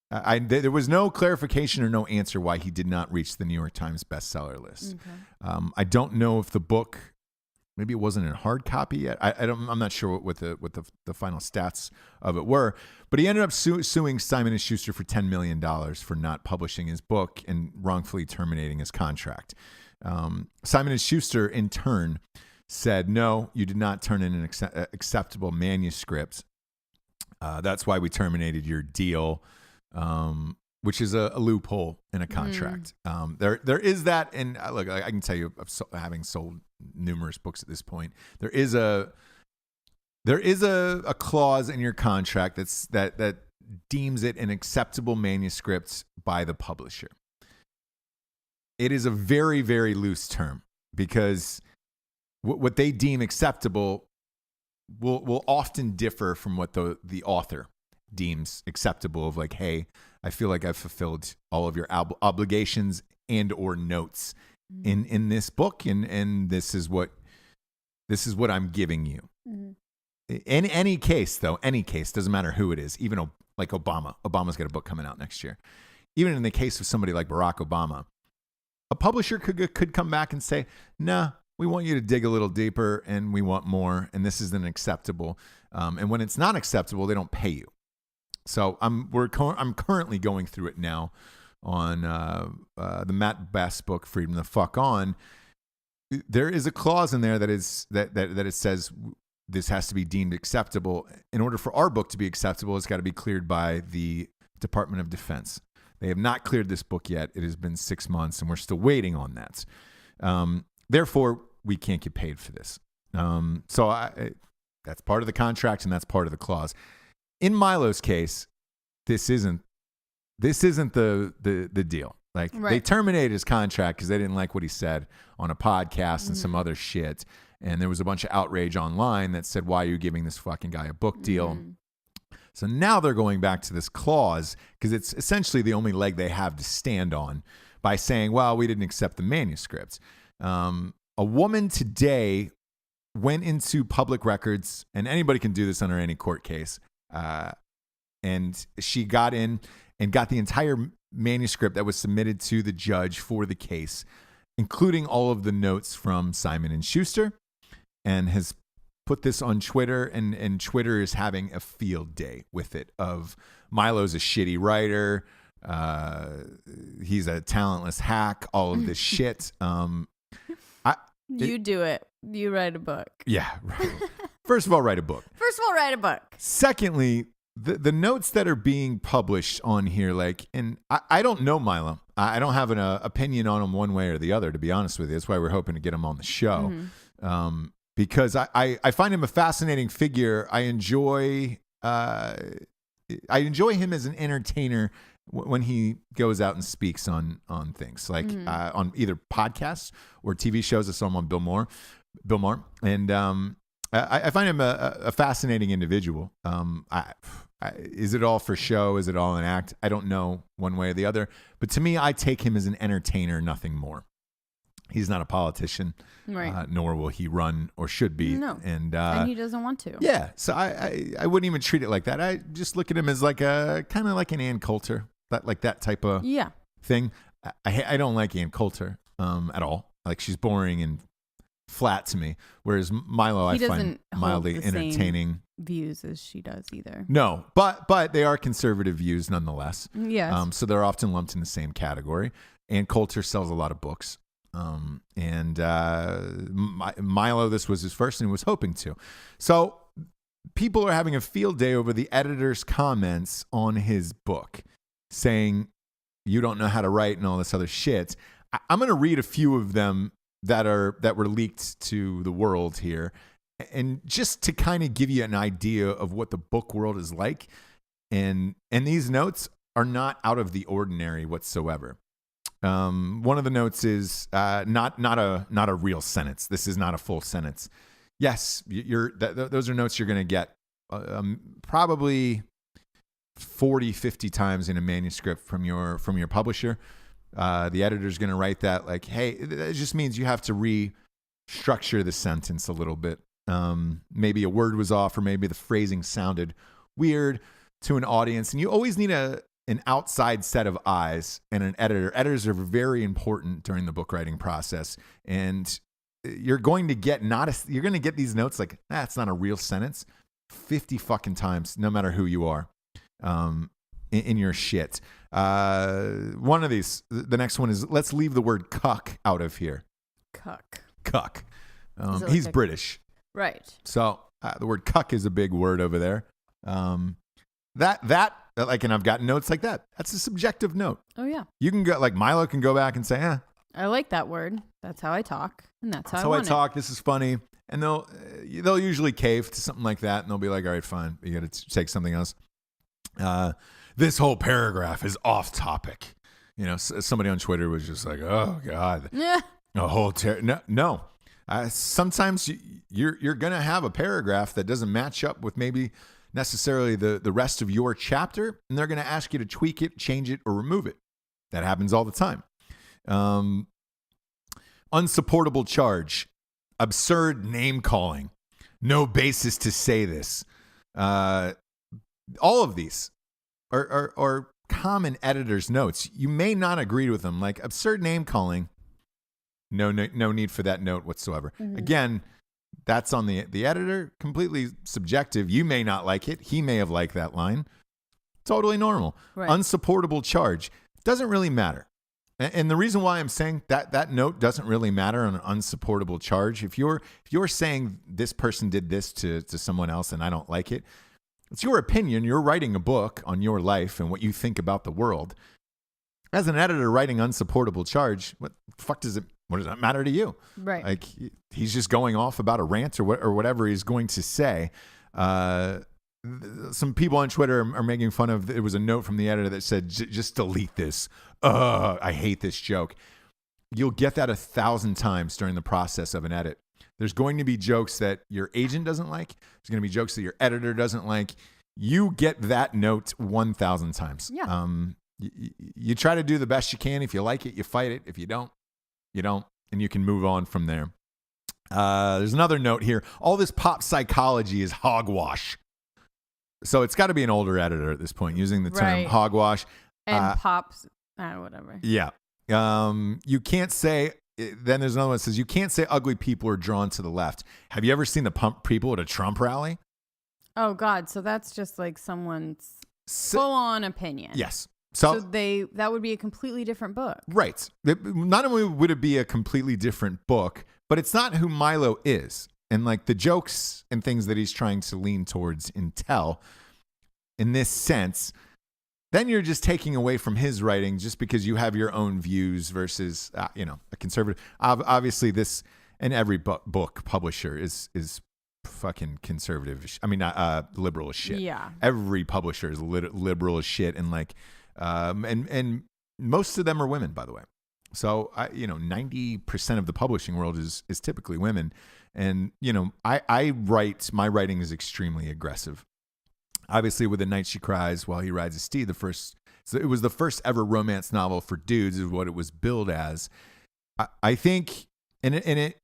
There was no clarification or no answer why he did not reach the New York Times bestseller list. Okay. I don't know if the book, maybe it wasn't in hard copy yet. I'm not sure what the final stats of it were, but he ended up suing Simon and Schuster for $10 million for not publishing his book and wrongfully terminating his contract. Simon and Schuster, in turn, said, no, you did not turn in an acceptable manuscript. That's why we terminated your deal. Which is a loophole in a contract. There is that, and look, I can tell you, having sold numerous books at this point, there is a clause in your contract that deems it an acceptable manuscript by the publisher. It is a very, very loose term because what they deem acceptable will often differ from what the author deems acceptable, of like, hey, I feel like I've fulfilled all of your obligations and or notes in this book, and this is what I'm giving you. In any case, doesn't matter who it is, even like Obama's got a book coming out next year. Even in the case of somebody like Barack Obama, a publisher could come back and say, nah, we want you to dig a little deeper and we want more, and this isn't acceptable. And when it's not acceptable, they don't pay you. So I'm currently going through it now on the Matt Bass book, Freedom the Fuck On. There is a clause in there that it says this has to be deemed acceptable. In order for our book to be acceptable, it's got to be cleared by the Department of Defense. They have not cleared this book yet. It has been 6 months, and we're still waiting on that. Therefore, we can't get paid for this. That's part of the contract, and that's part of the clause. In Milo's case, this isn't the deal. Like, They terminated his contract because they didn't like what he said on a podcast and some other shit. And there was a bunch of outrage online that said, why are you giving this fucking guy a book deal? So now they're going back to this clause because it's essentially the only leg they have to stand on by saying, well, we didn't accept the manuscript. A woman today went into public records, and anybody can do this under any court case. And she got in and got the entire manuscript that was submitted to the judge for the case, including all of the notes from Simon and Schuster, and has put this on Twitter, and Twitter is having a field day with it. Of Milo's a shitty writer, he's a talentless hack, all of this shit. You do it. You write a book. Yeah. Right. First of all, write a book. Secondly, the notes that are being published on here, and I don't know Milo. I don't have an opinion on him one way or the other, to be honest with you. That's why we're hoping to get him on the show. Because I find him a fascinating figure. I enjoy him as an entertainer when he goes out and speaks on things on either podcasts or TV shows. I saw him on Bill Maher, and I find him a fascinating individual. Is it all for show? Is it all an act? I don't know one way or the other. But to me, I take him as an entertainer, nothing more. He's not a politician, right? Nor will he run or should be. No, and he doesn't want to. Yeah, so I wouldn't even treat it like that. I just look at him as like kind of like an Ann Coulter, that type of thing. I don't like Ann Coulter at all. Like, she's boring and flat to me. Whereas Milo, I find mildly entertaining. Same views as she does either. No, but they are conservative views nonetheless. Yes. So they're often lumped in the same category. Ann Coulter sells a lot of books. Milo, this was his first, and he was hoping to. So people are having a field day over the editor's comments on his book, saying you don't know how to write and all this other shit. I'm going to read a few of them that were leaked to the world here, and just to kind of give you an idea of what the book world is like. And these notes are not out of the ordinary whatsoever. One of the notes is not a real sentence. This is not a full sentence. Yes, those are notes you're going to get probably 40, 50 times in a manuscript from your publisher. The editor's going to write that like, hey, it just means you have to restructure the sentence a little bit. Maybe a word was off, or maybe the phrasing sounded weird to an audience, and you always need a an outside set of eyes and an editor. Editors are very important during the book writing process, and you're going to get you're going to get these notes like, that's not a real sentence 50 fucking times, no matter who you are, in your shit. One of these, the next one is, let's leave the word cuck out of here. Cuck. He's British. Right. So the word cuck is a big word over there. That and I've got notes like that. That's a subjective note. Oh yeah. You can go, like Milo can go back and say, I like that word. That's how I talk, and that's how I talk. This is funny, and they'll usually cave to something like that, and they'll be like, all right, fine, you got to take something else. This whole paragraph is off topic. Somebody on Twitter was just like, oh God, a whole no. Sometimes you're gonna have a paragraph that doesn't match up with maybe necessarily the rest of your chapter, and they're gonna ask you to tweak it, change it, or remove it. That happens all the time. Unsupportable charge, absurd name calling, no basis to say this. All of these are common editor's notes. You may not agree with them, like absurd name calling. No need for that note whatsoever. Mm-hmm. Again, that's on the editor, completely subjective. You may not like it. He may have liked that line. Totally normal. Right. Unsupportable charge doesn't really matter. And the reason why I'm saying that note doesn't really matter on an unsupportable charge, if you're saying this person did this to someone else and I don't like it, it's your opinion. You're writing a book on your life and what you think about the world. As an editor writing unsupportable charge, what does that matter to you? Right. Like, he's just going off about a rant or whatever he's going to say. Some people on Twitter are making fun of, it was a note from the editor that said, just delete this. I hate this joke. You'll get that 1,000 times during the process of an edit. There's going to be jokes that your agent doesn't like. There's going to be jokes that your editor doesn't like. You get that note 1,000 times. Yeah. You try to do the best you can. If you like it, you fight it. If you don't, you don't. And you can move on from there. There's another note here. All this pop psychology is hogwash. So it's got to be an older editor at this point using the term hogwash. And pops, whatever. Yeah. You can't say, then there's another one that says, you can't say ugly people are drawn to the left. Have you ever seen the pump people at a Trump rally? Oh, God. So that's just like someone's full-on opinion. Yes. So that would be a completely different book. Right. Not only would it be a completely different book, but it's not who Milo is. And like the jokes and things that he's trying to lean towards and tell in this sense, then you're just taking away from his writing just because you have your own views versus, a conservative. Obviously, this and every book publisher is fucking conservative. I mean, liberal as shit. Yeah. Every publisher is liberal as shit. And like, and most of them are women, by the way. So, 90% of the publishing world is typically women. And, my writing is extremely aggressive. Obviously, with The Night She Cries While He Rides a Steed, it was the first ever romance novel for dudes is what it was billed as. I think, and it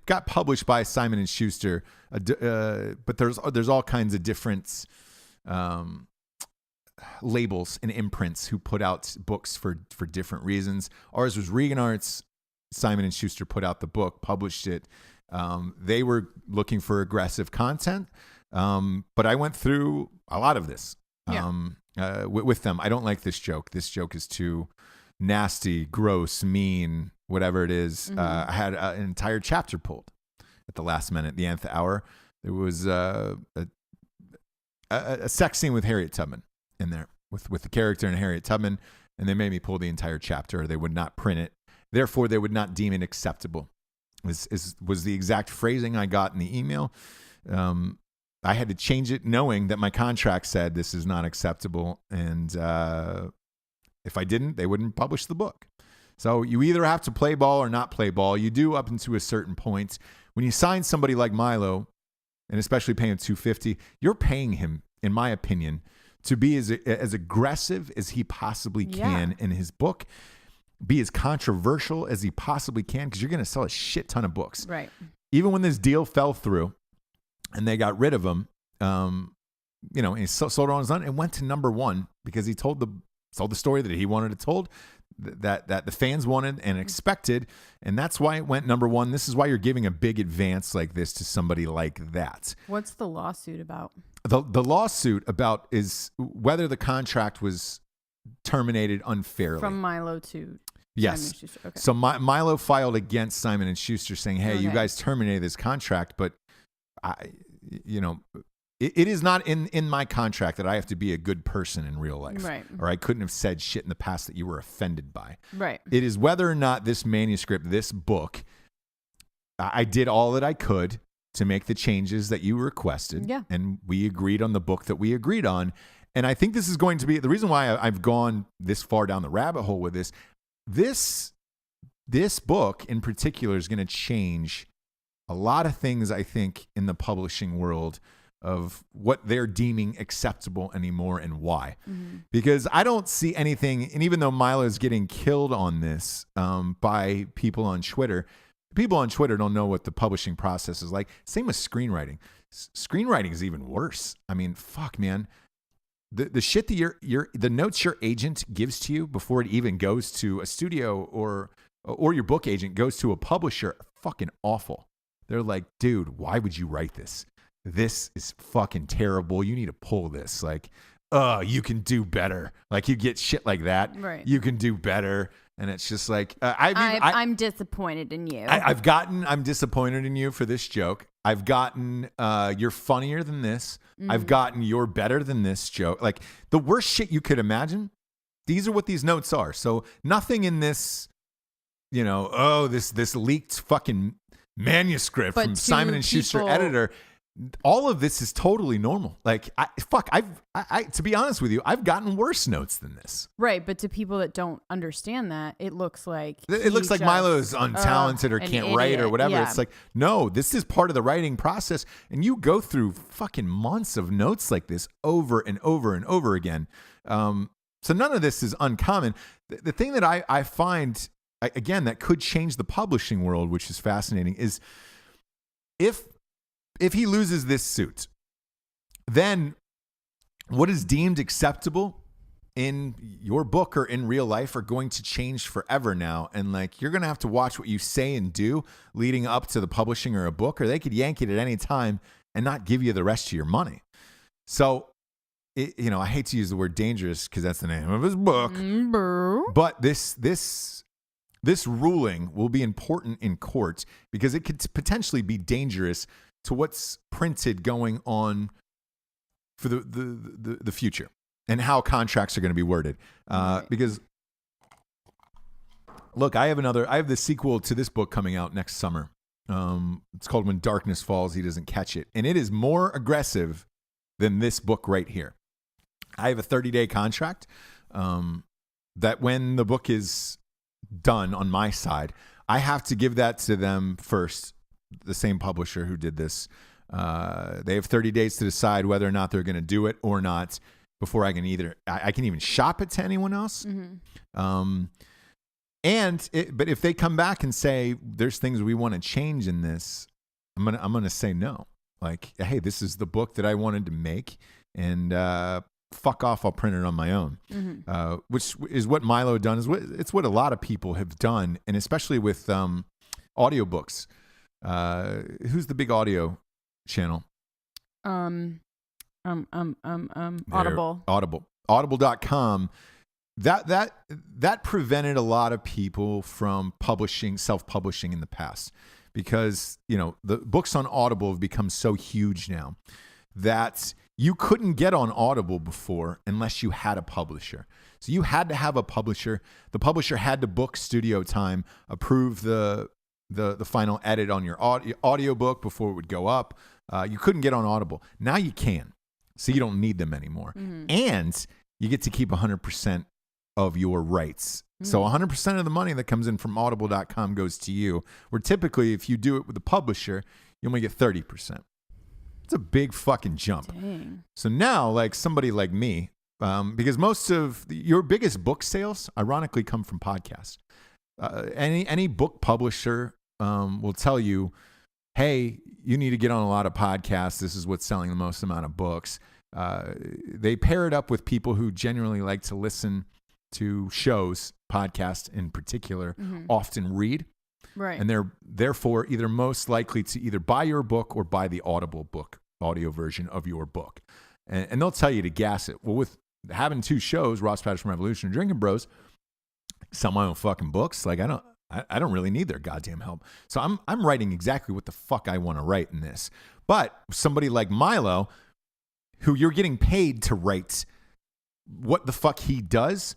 got published by Simon and Schuster, but there's all kinds of different labels and imprints who put out books for different reasons. Ours was Regan Arts. Simon and Schuster put out the book, published it. They were looking for aggressive content. But I went through a lot of this with them. I don't like this joke. This joke is too nasty, gross, mean, whatever it is. Mm-hmm. I had an entire chapter pulled at the last minute, the nth hour. There was a sex scene with Harriet Tubman in there with the character and Harriet Tubman, and they made me pull the entire chapter, or they would not print it. Therefore, they would not deem it acceptable. Was the exact phrasing I got in the email. I had to change it knowing that my contract said this is not acceptable. And if I didn't, they wouldn't publish the book. So you either have to play ball or not play ball. You do up until a certain point. When you sign somebody like Milo, and especially paying him $250, you're paying him, in my opinion, to be as aggressive as he possibly can in his book, be as controversial as he possibly can, because you're going to sell a shit ton of books. Right. Even when this deal fell through, and they got rid of him, he sold it on his own and went to #1 because he told the story that he wanted to told, that the fans wanted and expected, and that's why it went #1. This is why you're giving a big advance like this to somebody like that. What's the lawsuit about? The lawsuit about is whether the contract was terminated unfairly. From Milo to yes. Simon and Schuster. Okay. So Milo filed against Simon and Schuster saying, hey, you guys terminated this contract, but it is not in my contract that I have to be a good person in real life. Right. Or I couldn't have said shit in the past that you were offended by. Right. It is whether or not this manuscript, this book, I did all that I could to make the changes that you requested. Yeah. And we agreed on the book that we agreed on. And I think this is going to be the reason why I've gone this far down the rabbit hole with this. This book in particular is going to change a lot of things, I think, in the publishing world of what they're deeming acceptable anymore and why. Mm-hmm. Because I don't see anything, and even though Milo is getting killed on this by people on Twitter, people on Twitter don't know what the publishing process is like. Same with screenwriting. Screenwriting is even worse. I mean, fuck, man. The shit that the notes your agent gives to you before it even goes to a studio or your book agent goes to a publisher are fucking awful. They're like, dude, why would you write this? This is fucking terrible. You need to pull this. Like, you can do better. Like, you get shit like that. Right. You can do better. And it's just like, I'm disappointed in you. I'm disappointed in you for this joke. I've gotten, you're funnier than this. Mm-hmm. I've gotten, you're better than this joke. Like, the worst shit you could imagine. These are what these notes are. So nothing in this, this leaked fucking manuscript from Simon and Schuster editor. All of this is totally normal. Like, I to be honest with you, I've gotten worse notes than this. Right, but to people that don't understand that, it looks like Milo is untalented or can't write or whatever. Yeah. It's like, no, this is part of the writing process, and you go through fucking months of notes like this over and over and over again. So none of this is uncommon. The thing that I find, again, that could change the publishing world, which is fascinating, is if he loses this suit, then what is deemed acceptable in your book or in real life are going to change forever now. And like, you're going to have to watch what you say and do leading up to the publishing or a book, or they could yank it at any time and not give you the rest of your money. So, I hate to use the word dangerous because that's the name of his book, but this ruling will be important in court because it could potentially be dangerous to what's printed going on for the future and how contracts are going to be worded. Because, look, I have the sequel to this book coming out next summer. It's called When Darkness Falls, He Doesn't Catch It. And it is more aggressive than this book right here. I have a 30-day contract that when the book is done on my side, I have to give that to them first. The same publisher who did this. They have 30 days to decide whether or not they're going to do it or not before I can even shop it to anyone else. Mm-hmm. But if they come back and say there's things we want to change in this, I'm gonna say no. Like, hey, this is the book that I wanted to make, and fuck off, I'll print it on my own. Mm-hmm. Which is what Milo done. It's what a lot of people have done, and especially with audiobooks. Who's the big audio channel? Audible. Audible.com. That prevented a lot of people from self-publishing in the past because, the books on Audible have become so huge now that you couldn't get on Audible before unless you had a publisher. So you had to have a publisher. The publisher had to book studio time, approve the final edit on your audiobook before it would go up. You couldn't get on Audible. Now you can. So you don't need them anymore. Mm-hmm. And you get to keep 100% of your rights. Mm-hmm. So 100% of the money that comes in from audible.com goes to you, where typically if you do it with the publisher, you only get 30%. It's a big fucking jump. Dang. So now, like somebody like me, because most of your biggest book sales, ironically, come from podcasts. Any book publisher will tell you, hey, you need to get on a lot of podcasts. This is what's selling the most amount of books. they pair it up with people who genuinely like to listen to shows, podcasts in particular, often read. Right. And they're therefore either most likely to either buy your book or buy the Audible book, audio version of your book. And they'll tell you to gas it. Well, with having 2 shows, Ross Patterson Revolution and Drinking Bros, sell my own fucking books. Like I don't really need their goddamn help. So I'm writing exactly what the fuck I want to write in this. But somebody like Milo, who you're getting paid to write what the fuck he does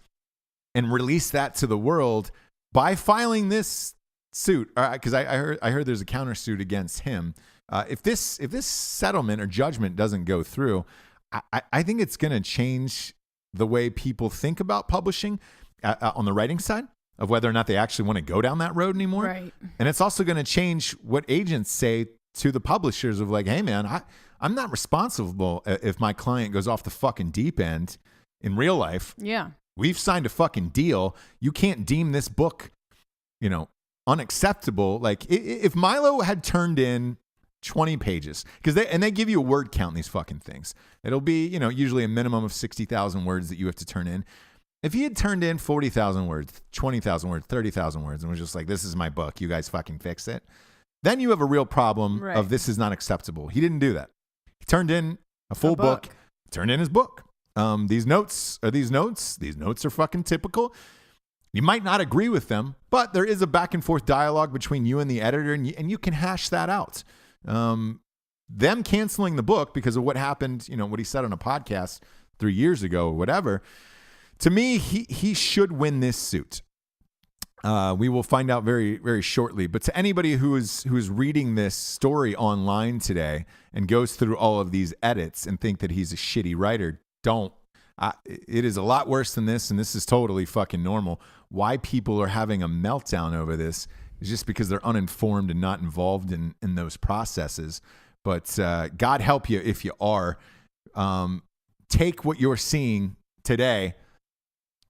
and release that to the world by filing this suit, because I heard there's a countersuit against him. If this settlement or judgment doesn't go through, I think it's going to change the way people think about publishing on the writing side, of whether or not they actually want to go down that road anymore. Right. And it's also going to change what agents say to the publishers of like, hey man, I'm not responsible if my client goes off the fucking deep end in real life. Yeah. We've signed a fucking deal. You can't deem this book, unacceptable. Like if Milo had turned in 20 pages, because they give you a word count in these fucking things. It'll be, usually a minimum of 60,000 words that you have to turn in. If he had turned in 40,000 words, 20,000 words, 30,000 words, and was just like, this is my book, you guys fucking fix it, then you have a real problem of this is not acceptable. He didn't do that. He turned in a full book, turned in his book. These notes are fucking typical. You might not agree with them, but there is a back and forth dialogue between you and the editor, and you can hash that out. Them canceling the book because of what happened, what he said on a podcast 3 years ago or whatever, to me, he should win this suit. We will find out very, very shortly. But to anybody who is reading this story online today and goes through all of these edits and think that he's a shitty writer, don't. It is a lot worse than this, and this is totally fucking normal. Why people are having a meltdown over this is just because they're uninformed and not involved in those processes. But God help you if you are. Take what you're seeing today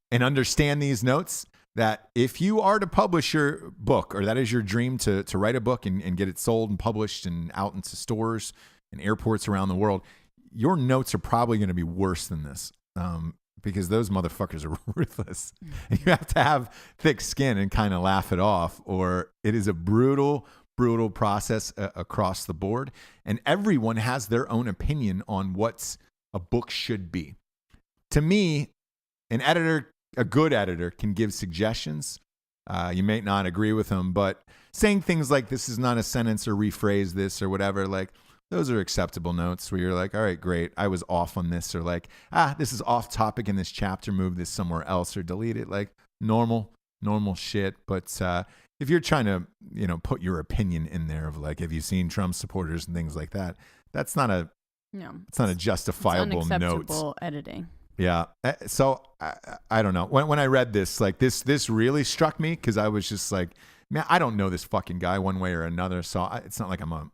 and understand these notes, that if you are to publish your book, or that is your dream to write a book and get it sold and published and out into stores and airports around the world, your notes are probably going to be worse than this, because those motherfuckers are ruthless. And you have to have thick skin and kind of laugh it off, or it is a brutal, brutal process across the board. And everyone has their own opinion on what a book should be. To me, a good editor can give suggestions. You may not agree with them, but saying things like this is not a sentence or rephrase this or whatever, like those are acceptable notes where you're like, all right, great, I was off on this, or like, this is off topic in this chapter, move this somewhere else or delete it, like normal shit. But if you're trying to, put your opinion in there of like, have you seen Trump supporters and things like that, it's not a justifiable it's note. Unacceptable editing. Yeah. So I don't know. When I read this, like this really struck me, because I was just like, man, I don't know this fucking guy one way or another. So it's not like I'm on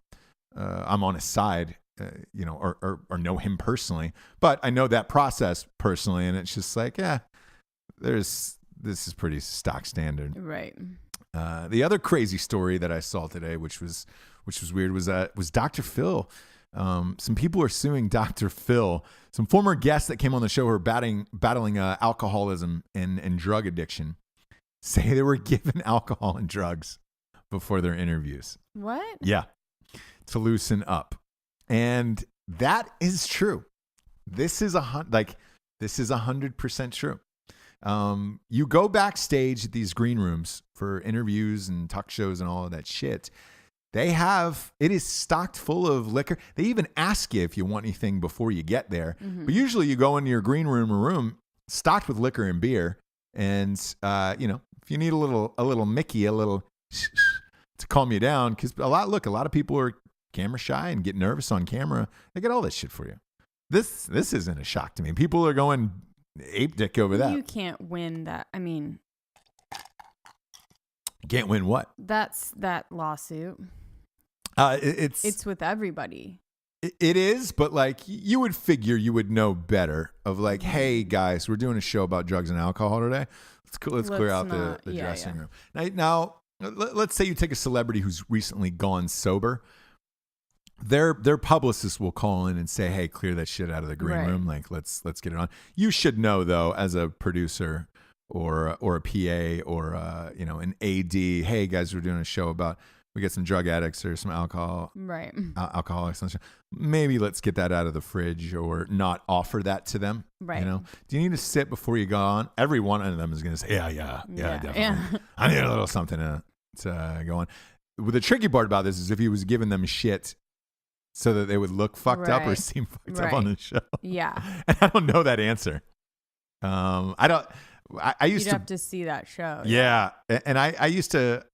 his side, or know him personally, but I know that process personally. And it's just like, this is pretty stock standard. Right. The other crazy story that I saw today, which was weird, was Dr. Phil. Some people are suing Dr. Phil. Some former guests that came on the show who are battling alcoholism and drug addiction say they were given alcohol and drugs before their interviews. What? Yeah. To loosen up. And that is true. This is 100% true. You go backstage at these green rooms for interviews and talk shows and all of that shit. It is stocked full of liquor. They even ask you if you want anything before you get there. Mm-hmm. But usually you go into your green room or room stocked with liquor and beer. And, if you need a little Mickey, a little to calm you down, because a lot of people are camera shy and get nervous on camera. They get all this shit for you. This isn't a shock to me. People are going ape dick over that. You can't win that. I mean, can't win what? That's that lawsuit. It's with everybody. It is, but like you would figure you would know better of like, hey guys, we're doing a show about drugs and alcohol today. Let's clear out the dressing room. Now, let's say you take a celebrity who's recently gone sober. their publicist will call in and say, hey, clear that shit out of the green room. Like, let's get it on. You should know, though, as a producer or a PA or an AD, hey, guys, we're doing a show about, we get some drug addicts or some alcoholics. Maybe let's get that out of the fridge or not offer that to them. Right. Do you need to sit before you go on? Every one of them is going to say, yeah, definitely. Yeah. I need a little something to go on. Well, the tricky part about this is if he was giving them shit so that they would look fucked up or seem fucked up on the show. Yeah. And I don't know that answer. I used You'd have to see that show. Yeah. And I used to,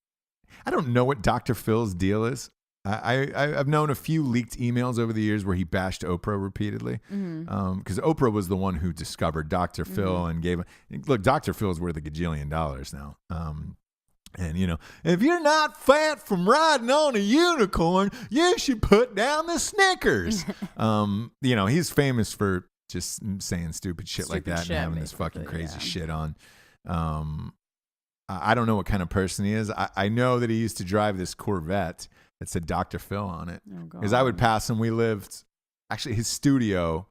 I don't know what Dr. Phil's deal is. I've known a few leaked emails over the years where he bashed Oprah repeatedly. Because Oprah was the one who discovered Dr. Phil and gave him, look, Dr. Phil's worth $1 gajillion now. And, if you're not fat from riding on a unicorn, you should put down the Snickers. He's famous for just saying stupid shit like that and having this fucking crazy shit on. I don't know what kind of person he is. I know that he used to drive this Corvette that said Dr. Phil on it. Because I would pass him. We lived, actually, his studio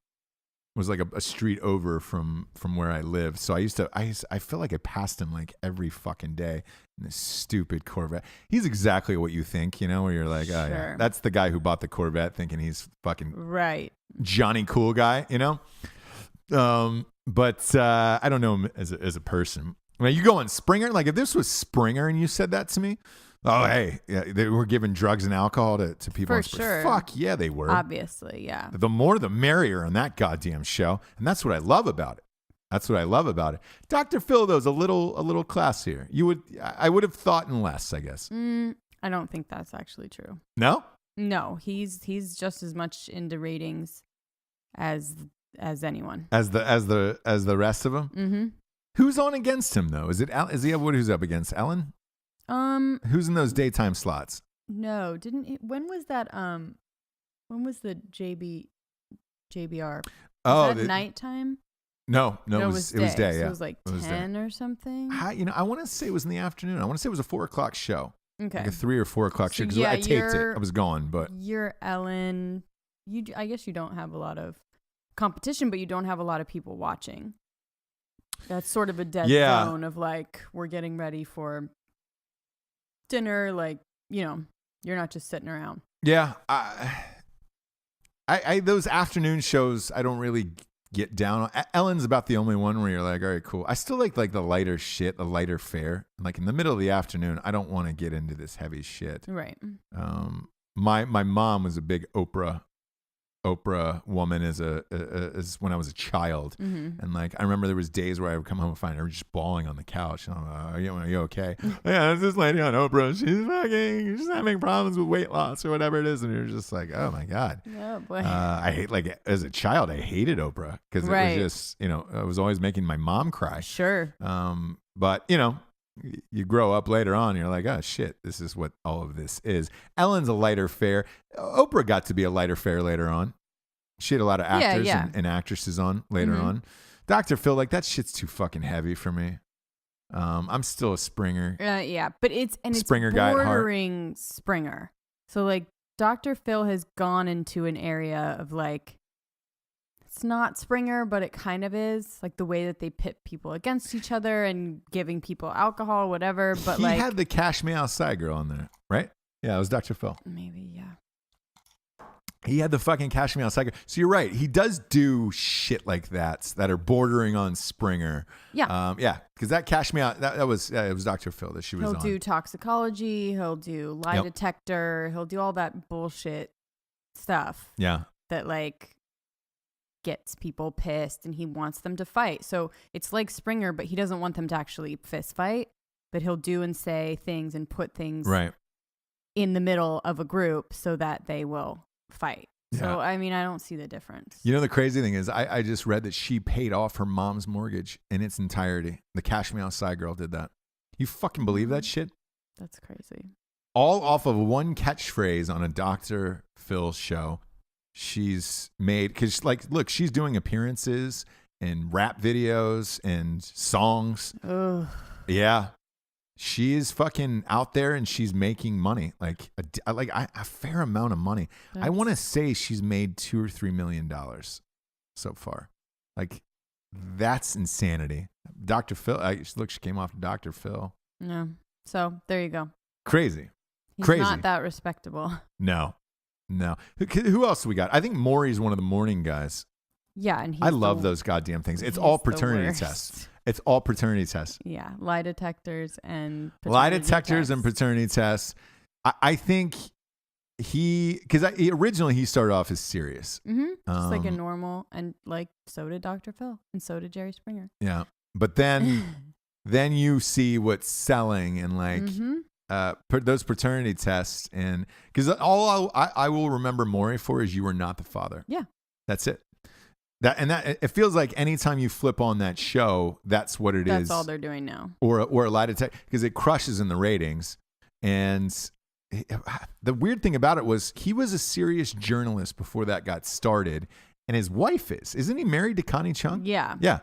was like a street over from where I lived. So I feel like I passed him like every fucking day in this stupid Corvette. He's exactly what you think, where you're like, oh, yeah, that's the guy who bought the Corvette thinking he's fucking Johnny cool guy, But I don't know him as a person. I mean, you go on Springer, like if this was Springer and you said that to me, oh, hey, yeah, they were giving drugs and alcohol to people. For sure. Fuck yeah, they were. Obviously, yeah. The more the merrier on that goddamn show. And that's what I love about it. Dr. Phil, though, is a little classier. I would have thought in less, I guess. I don't think that's actually true. No? No, he's just as much into ratings as anyone. As the rest of them? Mm-hmm. Who's on against him, though? Is he who's up against? Ellen? Who's in those daytime slots? No, when was that? When was the JBR? Was that nighttime? No, it was day. Yeah. So it was like 10 or something. I want to say it was in the afternoon. I want to say it was a 4:00 show. Okay, like a 3 or 4 o'clock show. Because I taped it. I was gone, but you're Ellen. I guess you don't have a lot of competition, but you don't have a lot of people watching. That's sort of a dead zone of like, we're getting ready for dinner. Like, you're not just sitting around. Yeah. I those afternoon shows, I don't really get down on. Ellen's about the only one where you're like, all right, cool. I still like the lighter shit, the lighter fare. Like in the middle of the afternoon, I don't want to get into this heavy shit. Right. My mom was a big Oprah woman as when I was a child. Mm-hmm. And like I remember there was days where I would come home and find her just bawling on the couch. And I'm like, are you okay? Yeah, there's this lady on Oprah. She's having problems with weight loss or whatever it is. And you're just like, oh my God. Oh boy. I hate, like as a child, I hated Oprah because it was just, I was always making my mom cry. Sure. But you grow up later on, you're like, oh shit, this is what all of this is. Ellen's a lighter fare. Oprah got to be a lighter fare later on. She had a lot of actors and actresses on later on. Dr. Phil, like that shit's too fucking heavy for me. I'm still a Springer. But it's Springer guy bordering Springer. So like Dr. Phil has gone into an area of like, it's not Springer, but it kind of is, like the way that they pit people against each other and giving people alcohol, whatever. But he had the Cash Me Outside girl on there, right? Yeah, it was Dr. Phil. Maybe, yeah. He had the fucking Cash Me Outside girl. So you're right. He does do shit like that are bordering on Springer. Yeah. Because that Cash Me Out, it was Dr. Phil that she was on. He'll do toxicology. He'll do lie detector. He'll do all that bullshit stuff. Yeah. That like gets people pissed and he wants them to fight. So it's like Springer, but he doesn't want them to actually fist fight. But he'll do and say things and put things in the middle of a group so that they will fight. Yeah. So, I mean, I don't see the difference. The crazy thing is I just read that she paid off her mom's mortgage in its entirety. The Cash Me Outside girl did that. You fucking believe that shit? That's crazy. All off of one catchphrase on a Dr. Phil show. She's made, because like, look, she's doing appearances and rap videos and songs. Ugh. Yeah. She is fucking out there and she's making money, like a fair amount of money. I want to say she's made $2 or $3 million so far. Like, that's insanity. Dr. Phil, look, she came off Dr. Phil. Yeah. So there you go. Crazy. He's Crazy. Not that respectable. No. Who else do we got? I think Maury's one of the morning guys. Yeah, and I love those goddamn things. It's all paternity tests. It's all paternity tests. Yeah, lie detectors and paternity tests. I think because originally he started off as serious. Mm-hmm. Just like a normal, and like so did Dr. Phil, and so did Jerry Springer. Yeah, but then you see what's selling and like those paternity tests, and because all I will remember Maury for is you were not the father. Yeah, that's it. That it feels like anytime you flip on that show, that's what it is. That's all they're doing now. Or a lie detector, because it crushes in the ratings. And the weird thing about it was he was a serious journalist before that got started, and his wife isn't he married to Connie Chung? Yeah, yeah.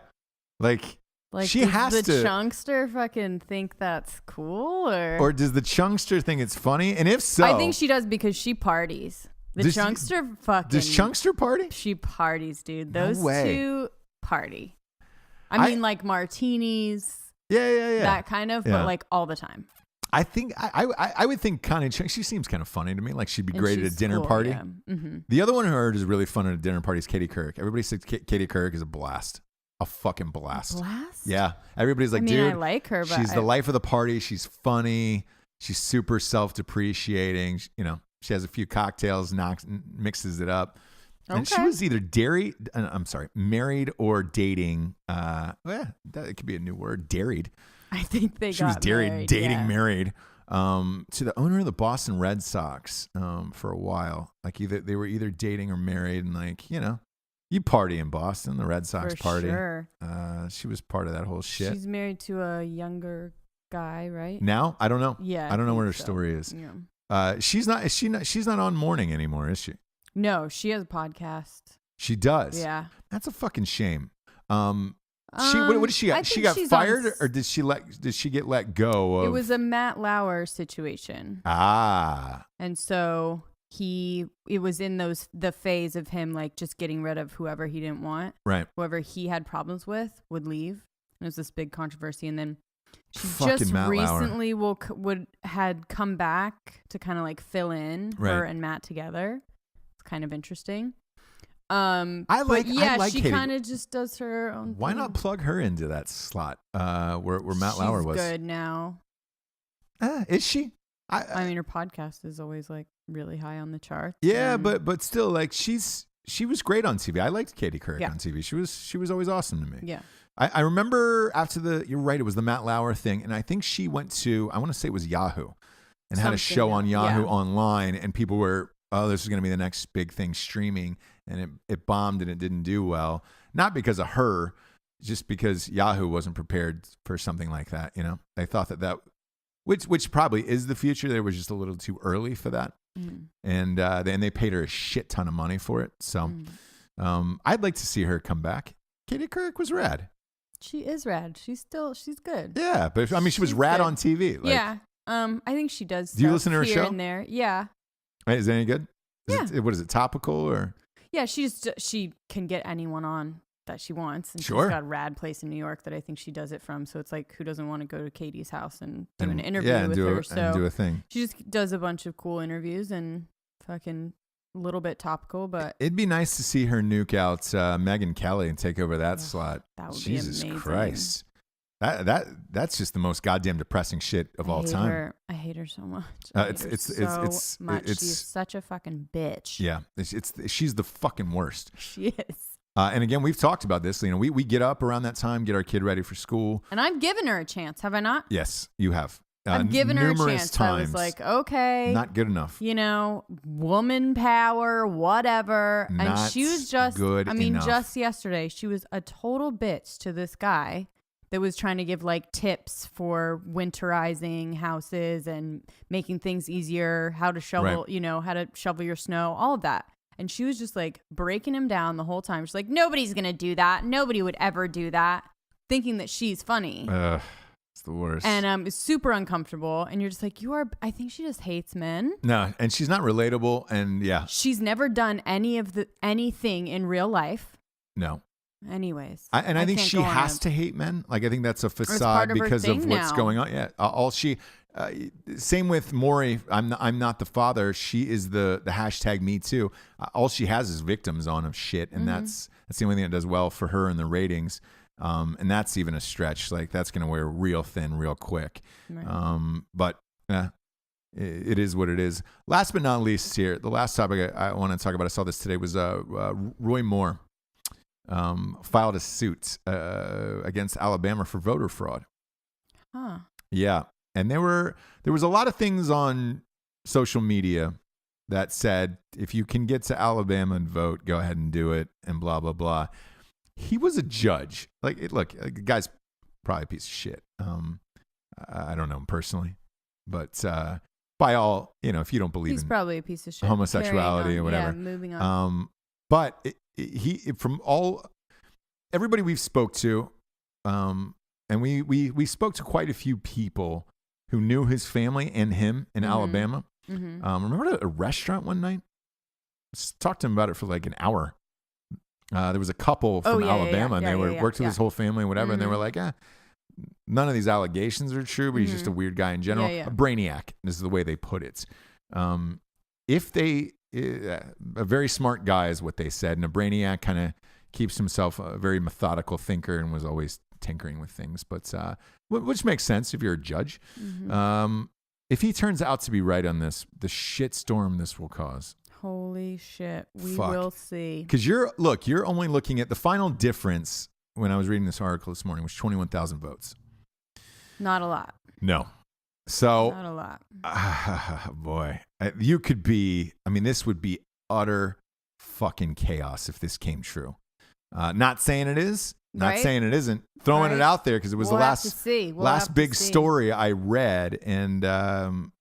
Like she has to. Does the Chungster fucking think that's cool, or does the Chungster think it's funny? And if so, I think she does because she parties. Does Chungster party? She parties, dude. Those two party. I mean, like martinis. Yeah. That kind of, but like all the time. I think I would think Connie Chung. She seems kind of funny to me. Like she'd be great at a dinner party. Yeah. Mm-hmm. The other one I heard is really fun at a dinner party is Katie Couric. Everybody says Katie Couric is a blast. A fucking blast. Yeah. Everybody's like, dude, I like her, but she's the life of the party. She's funny. She's super self-depreciating. You know. She has a few cocktails, mixes it up. And she was either married or dating. It could be a new word, daried. I think she was dating married to the owner of the Boston Red Sox for a while. Like they were either dating or married, and like, you know, you party in Boston, the Red Sox party. Sure. She was part of that whole shit. She's married to a younger guy, right? Now? I don't know. Yeah. I don't know what her story is. Yeah. She's not on morning anymore, is she? No, she has a podcast. She does. Yeah. What did she got? She got fired or did she get let go of? It was a Matt Lauer situation. And so it was in the phase of him like just getting rid of whoever he didn't want. Right. Whoever he had problems with would leave. And it was this big controversy, and then she fucking just Matt recently had come back to kind of like fill in her and Matt together. It's kind of interesting. I like she Katie. kind of just does her own Why thing. not plug her into that slot where Matt Lauer was? She's good now. Is she? I mean, her podcast is always like really high on the charts. Yeah, but still, like she was great on TV. I liked Katie Couric on TV. She was always awesome to me. Yeah. I remember after you're right, it was the Matt Lauer thing. And I think she went to, I want to say it was Yahoo and had a show on Yahoo online. And people were, this is going to be the next big thing streaming. And it bombed and it didn't do well. Not because of her, just because Yahoo wasn't prepared for something like that. You know, they thought that which probably is the future. They were just a little too early for that. Mm. And they paid her a shit ton of money for it. So I'd like to see her come back. Katie Couric was rad. She is rad. She's good. Yeah, but I mean, she was rad on TV. Like, yeah. I think she does. Do you listen to her show? And there. Yeah. Is it any good? What is it, topical or? Yeah, she can get anyone on that she wants. And sure. She's got a rad place in New York that I think she does it from. So it's like, who doesn't want to go to Katie's house and do an interview with her? And do a thing. She just does a bunch of cool interviews and fucking a little bit topical, but it'd be nice to see her nuke out Megyn Kelly and take over that slot. That would Jesus be amazing. Christ. That's just the most goddamn depressing shit of all time. I hate her so much. It's She's such a fucking bitch. Yeah, she's the fucking worst. She is. And again, we've talked about this. You know, we get up around that time, get our kid ready for school, and I've given her a chance. Have I not? Yes, you have. I've given her a chance. Times. I was like, okay, not good enough. You know, woman power, whatever. And she was just good enough. Just yesterday, she was a total bitch to this guy that was trying to give like tips for winterizing houses and making things easier, how to shovel, how to shovel your snow, all of that. And she was just like breaking him down the whole time. She's like, nobody's going to do that. Nobody would ever do that. Thinking that she's funny. It's the worst. And it's super uncomfortable. And you're just like, I think she just hates men. No, and she's not relatable. And yeah. She's never done anything in real life. No. Anyways. I think she has to hate men. Like, I think that's a facade because of what's going on. Yeah. Same with Maury. I'm not the father. She is the hashtag me too. All she has is victims on of shit. And that's the only thing that does well for her in the ratings. And that's even a stretch. Like, that's going to wear real thin real quick. Right. But it is what it is. Last but not least here, the last topic I want to talk about, I saw this today, was Roy Moore filed a suit against Alabama for voter fraud. Huh. Yeah. And there was a lot of things on social media that said, if you can get to Alabama and vote, go ahead and do it, and blah, blah, blah. He was a judge. Look, the guy's probably a piece of shit. I don't know him personally, but by all, if you don't believe he's probably a piece of shit. Homosexuality or whatever. Yeah, moving on. But everybody we've spoke to, and we spoke to quite a few people who knew his family and him in Alabama. Remember a restaurant one night? Talked to him about it for like an hour. There was a couple from Alabama, and they worked with his whole family and whatever, and they were like, none of these allegations are true, but he's just a weird guy in general. A brainiac is the way they put it. A very smart guy is what they said, and a brainiac kind of keeps himself a very methodical thinker and was always tinkering with things, but which makes sense if you're a judge. If he turns out to be right on this, the shitstorm this will cause. Holy shit. We will see. Because you're only looking at the final difference when I was reading this article this morning was 21,000 votes. Not a lot. No. So. Not a lot. Boy. You could be, this would be utter fucking chaos if this came true. Not saying it is. Not saying it isn't. Throwing it out there because it was the last big story I read, and of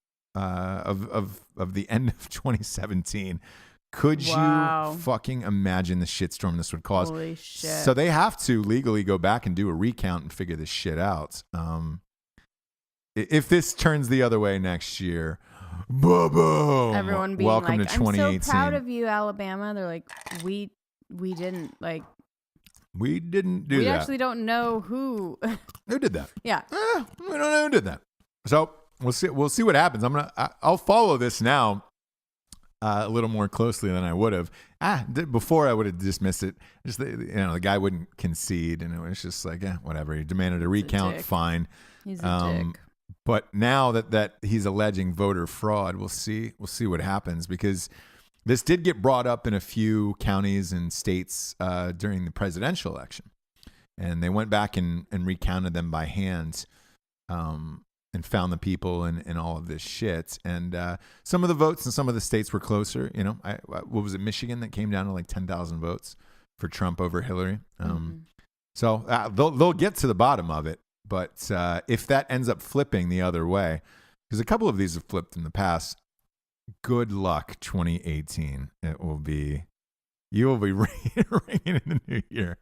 the end of 2017. Could you fucking imagine the shitstorm this would cause? Holy shit. So they have to legally go back and do a recount and figure this shit out. If this turns the other way next year, boom! Everyone being welcome like, to 2018. I'm so proud of you, Alabama. They're like, we didn't like. We didn't do that. We actually don't know who did that. Yeah. We don't know who did that. So we'll see what happens. I'll follow this now a little more closely than I would have. Before I would have dismissed it. Just the guy wouldn't concede, and it was just like, whatever. He demanded a recount. Fine. He's a dick. But now that he's alleging voter fraud, we'll see what happens, because this did get brought up in a few counties and states during the presidential election. And they went back and recounted them by hand and found the people and all of this shit. And some of the votes in some of the states were closer. What was it, Michigan, that came down to like 10,000 votes for Trump over Hillary? So they'll get to the bottom of it. But if that ends up flipping the other way, because a couple of these have flipped in the past, good luck 2018. You will be ringing in the new year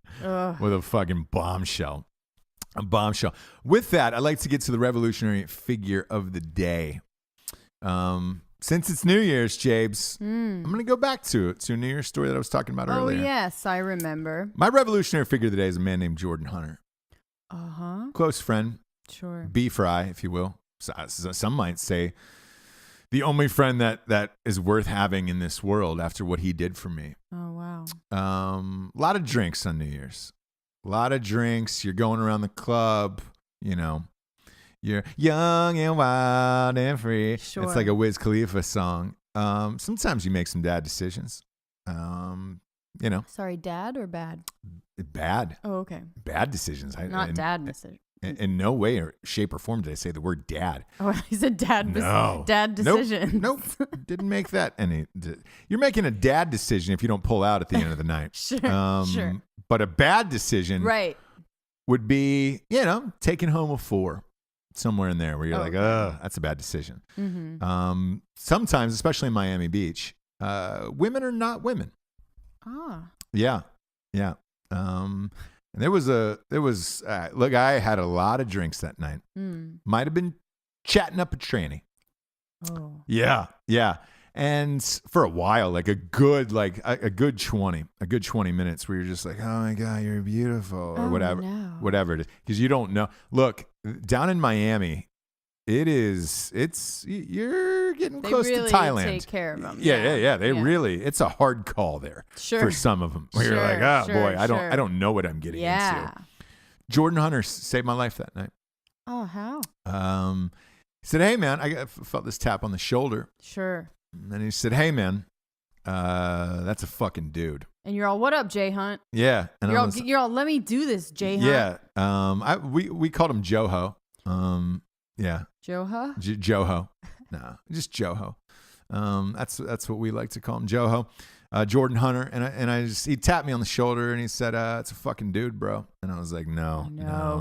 with a fucking bombshell. A bombshell. With that, I'd like to get to the revolutionary figure of the day. Since it's New Year's, Jabes, I'm going to go back to a New Year's story that I was talking about earlier. Oh, yes, I remember. My revolutionary figure of the day is a man named Jordan Hunter. Close friend. Sure. B-Fry, if you will. Some might say the only friend that is worth having in this world after what he did for me. Oh, wow. A lot of drinks on New Year's. A lot of drinks. You're going around the club, You're young and wild and free. Sure. It's like a Wiz Khalifa song. Sometimes you make some bad decisions. Sorry, dad or bad? Bad. Oh, okay. Bad decisions. Not dad decision. In no way or shape or form did I say the word dad. Oh, he said dad. No. Dad decision. Nope. Didn't make that any. You're making a dad decision if you don't pull out at the end of the night. Sure. But a bad decision, right, would be taking home a 4, somewhere in there where you're like, that's a bad decision. Mm-hmm. Sometimes, especially in Miami Beach, women are not women. Ah. Yeah. And look, I had a lot of drinks that night. Might have been chatting up a tranny. Oh. Yeah. And for a while, like a good 20 minutes where you're just like, oh my God, you're beautiful or whatever it is. Because you don't know. Look, down in Miami, you're getting close to Thailand. They take care of them. Yeah. It's a hard call there for some of them. Where you're like, boy, I don't know what I'm getting into. Jordan Hunter saved my life that night. Oh, how? He said, hey man, I felt this tap on the shoulder. Sure. And then he said, hey man, that's a fucking dude. And you're all, what up, Jay Hunt? Yeah. And you're all, let me do this, Jay Hunt. Yeah. We called him Joho. Yeah. Joho? Joho. No, just Joho. That's what we like to call him, Joho. Jordan Hunter. And he tapped me on the shoulder and he said, it's a fucking dude, bro. And I was like, no,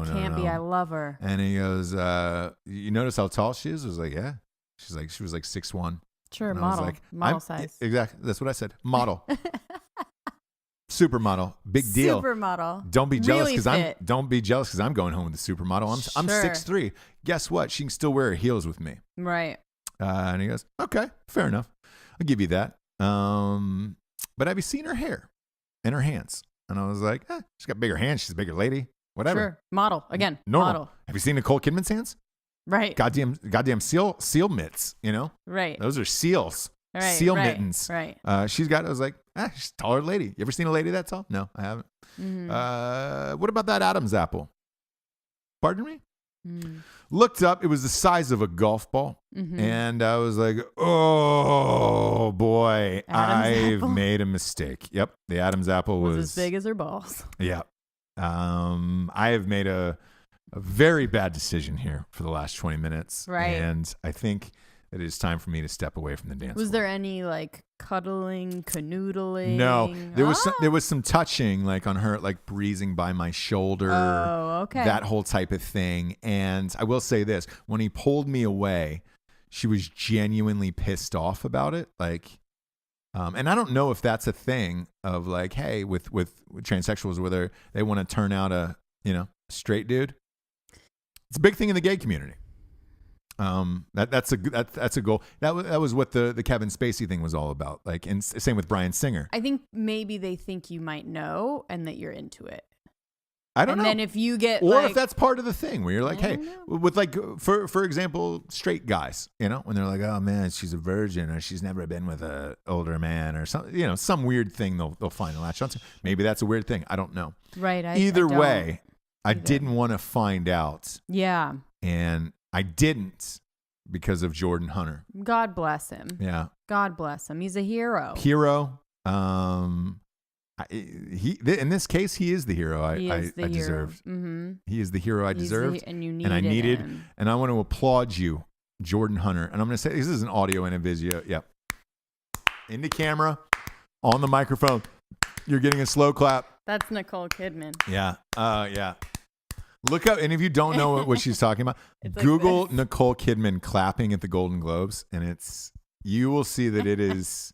can't be. I love her. And he goes, you notice how tall she is? I was like, yeah. She was like 6'1". Sure, and model. Model size. Exactly. That's what I said. Model. Supermodel. Big deal. Supermodel. Don't be jealous because I'm going home with the supermodel. I'm 6'3". Guess what? She can still wear her heels with me. Right. And he goes, okay, fair enough. I'll give you that. But have you seen her hair and her hands? And I was like, she's got bigger hands. She's a bigger lady. Whatever. Sure. Model. Again. Normal. Model. Have you seen Nicole Kidman's hands? Right. Goddamn seal mitts, you know? Right. Those are seals. Right. Seal mittens. Right. I was like, she's a taller lady. You ever seen a lady that tall? No, I haven't. Mm-hmm. What about that Adam's apple? Pardon me? Looked up. It was the size of a golf ball. Mm-hmm. And I was like, oh, boy, I've made a mistake. Yep. The Adam's apple was as big as her balls. Yeah. I have made a very bad decision here for the last 20 minutes. Right. And I think it is time for me to step away from the dance floor. Was there any like cuddling, canoodling? No, there was some touching, like on her, like breezing by my shoulder. Oh, okay. That whole type of thing. And I will say this: when he pulled me away, she was genuinely pissed off about it. Like, and I don't know if that's a thing of like, hey, with transsexuals, whether they want to turn out a straight dude. It's a big thing in the gay community. That's a goal. That was what the Kevin Spacey thing was all about. Like, and same with Bryan Singer. I think maybe they think you might know and that you're into it. I don't know. And then if you get, if that's part of the thing where you're like, hey, with like for example, straight guys, when they're like, oh man, she's a virgin or she's never been with a older man or something, some weird thing they'll find and latch onto. Maybe that's a weird thing. I don't know. Right. Either way, I didn't want to find out. Yeah. And I didn't because of Jordan Hunter. God bless him. Yeah. God bless him. He's a hero. In this case, he is the hero I deserved. Mm-hmm. He is the hero I deserved. And I needed him. And I want to applaud you, Jordan Hunter. And I'm going to say, this is an audio and a video. Yep. In the camera, on the microphone. You're getting a slow clap. That's Nicole Kidman. Yeah. Yeah. Look up, and if you don't know what she's talking about, Google like Nicole Kidman clapping at the Golden Globes, and you will see that it's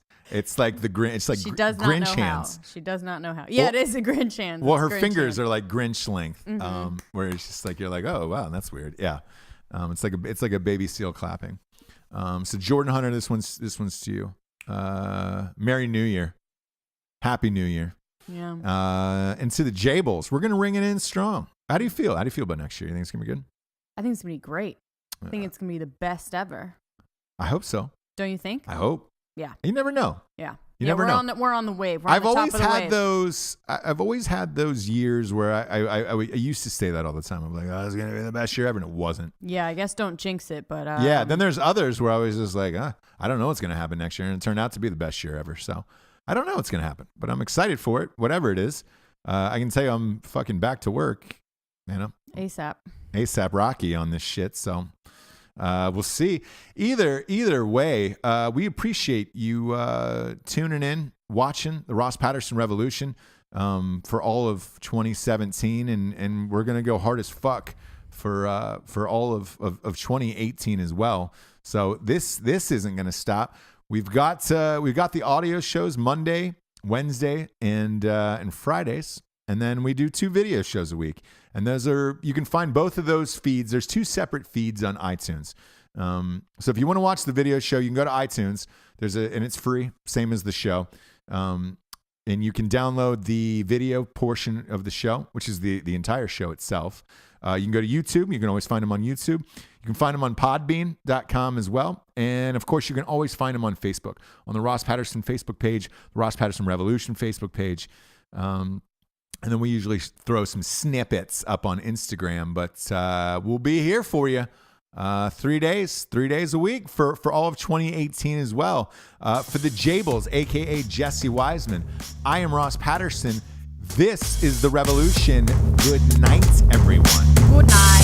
like the Grinch. It's like she does not Grinch know hands. How. She does not know how. Yeah, it is a Grinch hand. Well, her fingers are like Grinch length, where it's just like you're like, oh wow, that's weird. Yeah, it's like a baby seal clapping. So Jordan Hunter, this one's to you. Merry New Year, Happy New Year. Yeah. And to the Jables, we're gonna ring it in strong. How do you feel? How do you feel about next year? You think it's going to be good? I think it's going to be great. I think it's going to be the best ever. I hope so. Don't you think? I hope. Yeah. You never know. Yeah. You never know. We're on the wave. I've always had those years where I used to say that all the time. I'm like, it's going to be the best year ever. And it wasn't. Yeah, I guess don't jinx it. But yeah, then there's others where I was just like, I don't know what's going to happen next year. And it turned out to be the best year ever. So I don't know what's going to happen. But I'm excited for it, whatever it is. I can tell you I'm fucking back to work. ASAP Rocky on this shit. So we'll see. Either way, we appreciate you tuning in, watching the Ross Patterson Revolution for all of 2017, and we're gonna go hard as fuck for all of 2018 as well. So this isn't gonna stop. We've got the audio shows Monday, Wednesday, and Fridays. And then we do 2 video shows a week. And you can find both of those feeds. There's 2 separate feeds on iTunes. So if you want to watch the video show, you can go to iTunes. And it's free, same as the show. And you can download the video portion of the show, which is the entire show itself. You can go to YouTube. You can always find them on YouTube. You can find them on podbean.com as well. And of course, you can always find them on Facebook, on the Ross Patterson Facebook page, the Ross Patterson Revolution Facebook page. And then we usually throw some snippets up on Instagram, but we'll be here for you 3 days a week for all of 2018 as well. For the Jables, a.k.a. Jessie Wiseman, I am Ross Patterson. This is The Revolution. Good night, everyone. Good night.